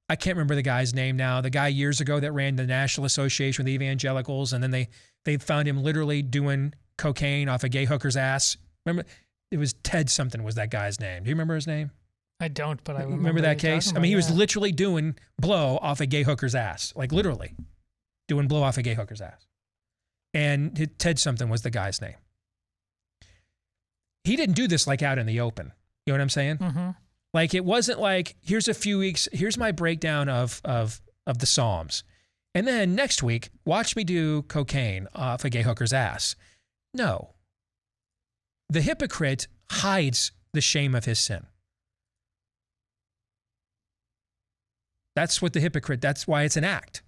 S1: I can't remember the guy's name now. The guy years ago that ran the National Association of the Evangelicals, and then they found him literally doing cocaine off a gay hooker's ass. Remember, it was Ted something was that guy's name. Do you remember his name?
S19: I don't, but I
S1: remember that case. I mean, he was literally doing blow off a gay hooker's ass, like literally doing blow off a gay hooker's ass. And Ted something was the guy's name. He didn't do this like out in the open. You know what I'm saying?
S19: Mm-hmm.
S1: Like, it wasn't like, here's a few weeks, here's my breakdown of the Psalms. And then next week, watch me do cocaine off a gay hooker's ass. No. The hypocrite hides the shame of his sin. That's what the hypocrite, that's why it's an act.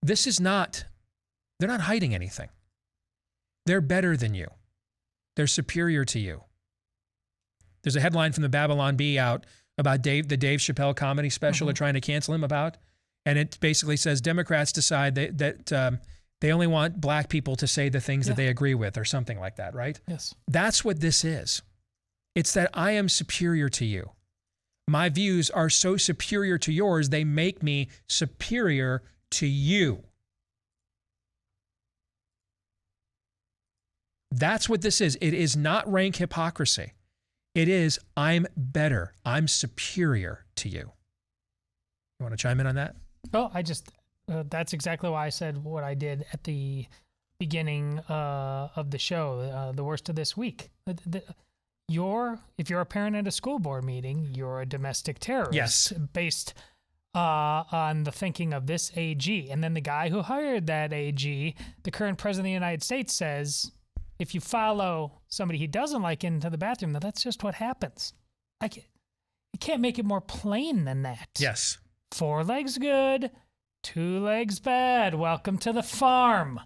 S1: This is not, they're not hiding anything. They're better than you. They're superior to you. There's a headline from the Babylon Bee out about the Dave Chappelle comedy special they're trying to cancel him about. And it basically says Democrats decide that they only want black people to say the things that they agree with or something like that, right?
S19: Yes.
S1: That's what this is. It's that I am superior to you. My views are so superior to yours, they make me superior to you. That's what this is. It is not rank hypocrisy. It is, I'm better. I'm superior to you. You want to chime in on that?
S19: Oh, that's exactly why I said what I did at the beginning of the show, the worst of this week. If you're a parent at a school board meeting, you're a domestic terrorist.
S1: Yes.
S19: Based on the thinking of this AG. And then the guy who hired that AG, the current president of the United States, says, if you follow somebody he doesn't like into the bathroom, that's just what happens. You can't make it more plain than that.
S1: Yes.
S19: 4 legs good, 2 legs bad. Welcome to the farm.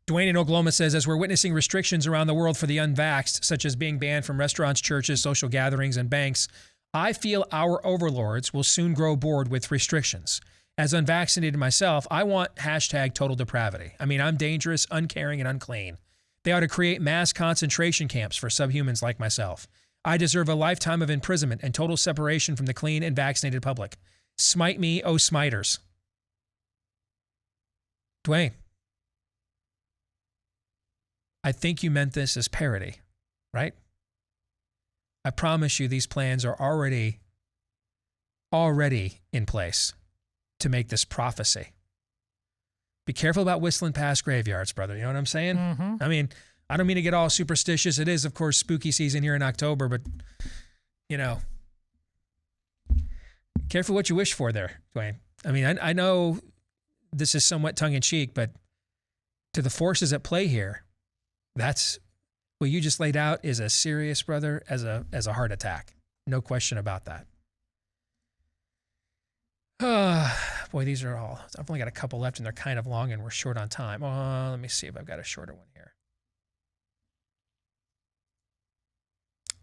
S1: Dwayne in Oklahoma says, as we're witnessing restrictions around the world for the unvaxxed, such as being banned from restaurants, churches, social gatherings, and banks, I feel our overlords will soon grow bored with restrictions. As unvaccinated myself, I want #total depravity. I mean, I'm dangerous, uncaring, and unclean. They ought to create mass concentration camps for subhumans like myself. I deserve a lifetime of imprisonment and total separation from the clean and vaccinated public. Smite me, O smiters. Dwayne, I think you meant this as parody, right? I promise you these plans are already in place to make this prophecy. Be careful about whistling past graveyards, brother. You know what I'm saying?
S19: Mm-hmm.
S1: I mean, I don't mean to get all superstitious. It is, of course, spooky season here in October, but, you know, careful what you wish for there, Dwayne. I mean, I know this is somewhat tongue-in-cheek, but to the forces at play here, that's what you just laid out is as serious, brother, as a heart attack. No question about that. Boy, these are all, I've only got a couple left and they're kind of long and we're short on time. Let me see if I've got a shorter one here.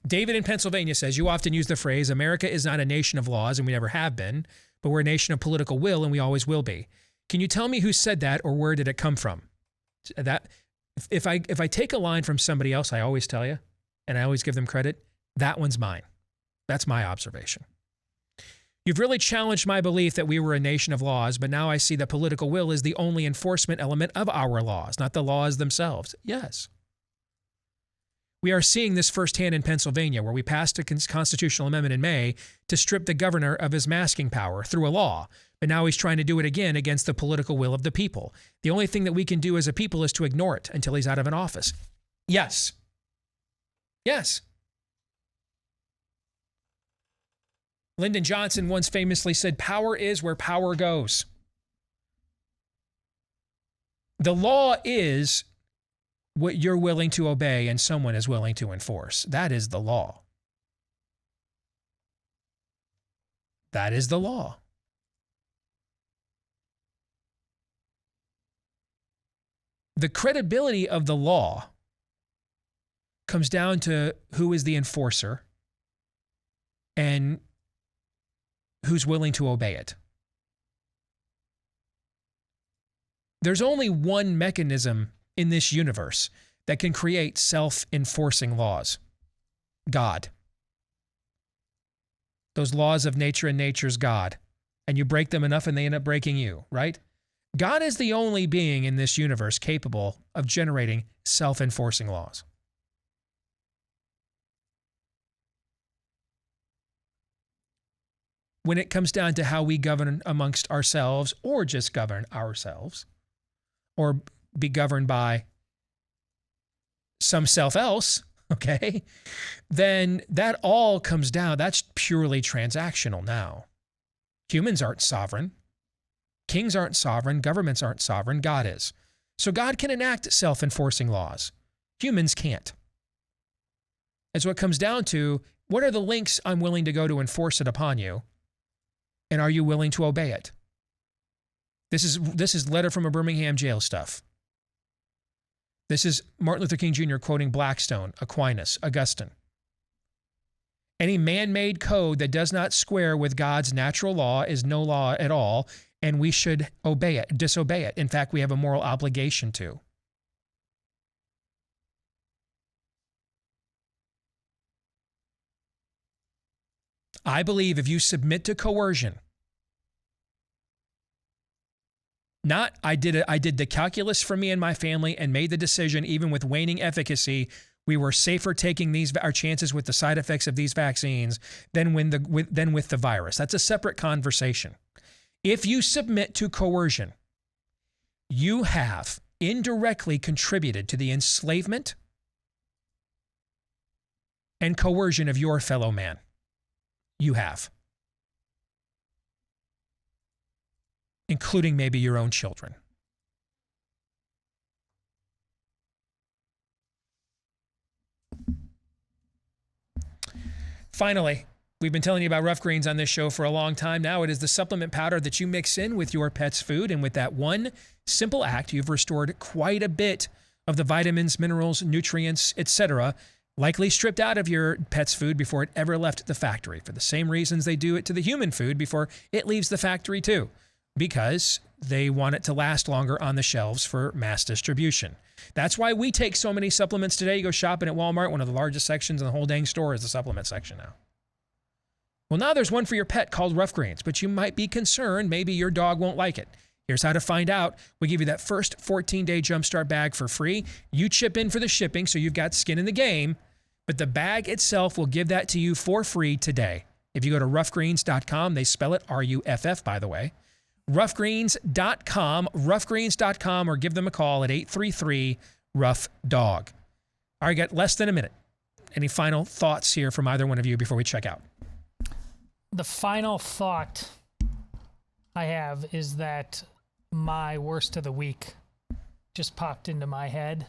S1: David in Pennsylvania says, you often use the phrase, America is not a nation of laws and we never have been, but we're a nation of political will and we always will be. Can you tell me who said that or where did it come from? That if I take a line from somebody else, I always tell you, and I always give them credit, that one's mine. That's my observation. You've really challenged my belief that we were a nation of laws, but now I see that political will is the only enforcement element of our laws, not the laws themselves. Yes. We are seeing this firsthand in Pennsylvania, where we passed a constitutional amendment in May to strip the governor of his masking power through a law, but now he's trying to do it again against the political will of the people. The only thing that we can do as a people is to ignore it until he's out of an office. Yes. Yes. Lyndon Johnson once famously said, power is where power goes. The law is what you're willing to obey and someone is willing to enforce. That is the law. That is the law. The credibility of the law comes down to who is the enforcer and who's willing to obey it. There's only one mechanism in this universe that can create self-enforcing laws. God. Those laws of nature and nature's God. And you break them enough and they end up breaking you, right? God is the only being in this universe capable of generating self-enforcing laws. When it comes down to how we govern amongst ourselves, or just govern ourselves, or be governed by some self else, okay, then that all comes down. That's purely transactional now. Humans aren't sovereign. Kings aren't sovereign. Governments aren't sovereign. God is. So God can enact self-enforcing laws. Humans can't. And so it comes down to, what are the links I'm willing to go to enforce it upon you? And are you willing to obey it? This is letter from a Birmingham jail stuff. This is Martin Luther King Jr. quoting Blackstone, Aquinas, Augustine. Any man-made code that does not square with God's natural law is no law at all, and we should obey it, disobey it. In fact, we have a moral obligation to. I believe if you submit to coercion, not I did the calculus for me and my family and made the decision, even with waning efficacy, we were safer taking our chances with the side effects of these vaccines than with the virus. That's a separate conversation. If you submit to coercion, you have indirectly contributed to the enslavement and coercion of your fellow man. You have. Including maybe your own children. Finally, we've been telling you about Rough Greens on this show for a long time now. It is the supplement powder that you mix in with your pet's food, and with that one simple act, you've restored quite a bit of the vitamins, minerals, nutrients, etc., likely stripped out of your pet's food before it ever left the factory, for the same reasons they do it to the human food before it leaves the factory too, because they want it to last longer on the shelves for mass distribution. That's why we take so many supplements today. You go shopping at Walmart, one of the largest sections in the whole dang store is the supplement section now. Well, now there's one for your pet called Rough Greens, but you might be concerned maybe your dog won't like it. Here's how to find out. We give you that first 14-day Jumpstart bag for free. You chip in for the shipping, so you've got skin in the game, but the bag itself will give that to you for free today. If you go to roughgreens.com, they spell it R-U-F-F, by the way. roughgreens.com, or give them a call at 833-ROUGH-DOG. All right, got less than a minute. Any final thoughts here from either one of you before we check out?
S19: The final thought I have is that my worst of the week just popped into my head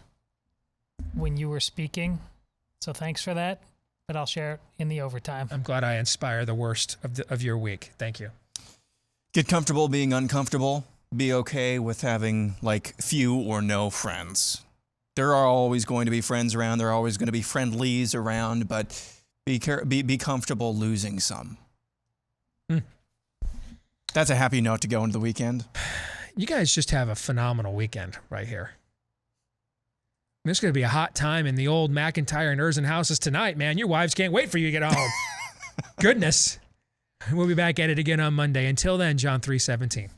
S19: when you were speaking. So thanks for that, but I'll share it in the overtime.
S1: I'm glad I inspire the worst of your week. Thank you.
S21: Get comfortable being uncomfortable. Be okay with having like few or no friends. There are always going to be friends around. There are always going to be friendlies around, but be comfortable losing some. That's a happy note to go into the weekend.
S1: You guys just have a phenomenal weekend right here. There's going to be a hot time in the old McIntyre and Erzen houses tonight, man. Your wives can't wait for you to get home. Goodness. We'll be back at it again on Monday. Until then, John 3:17.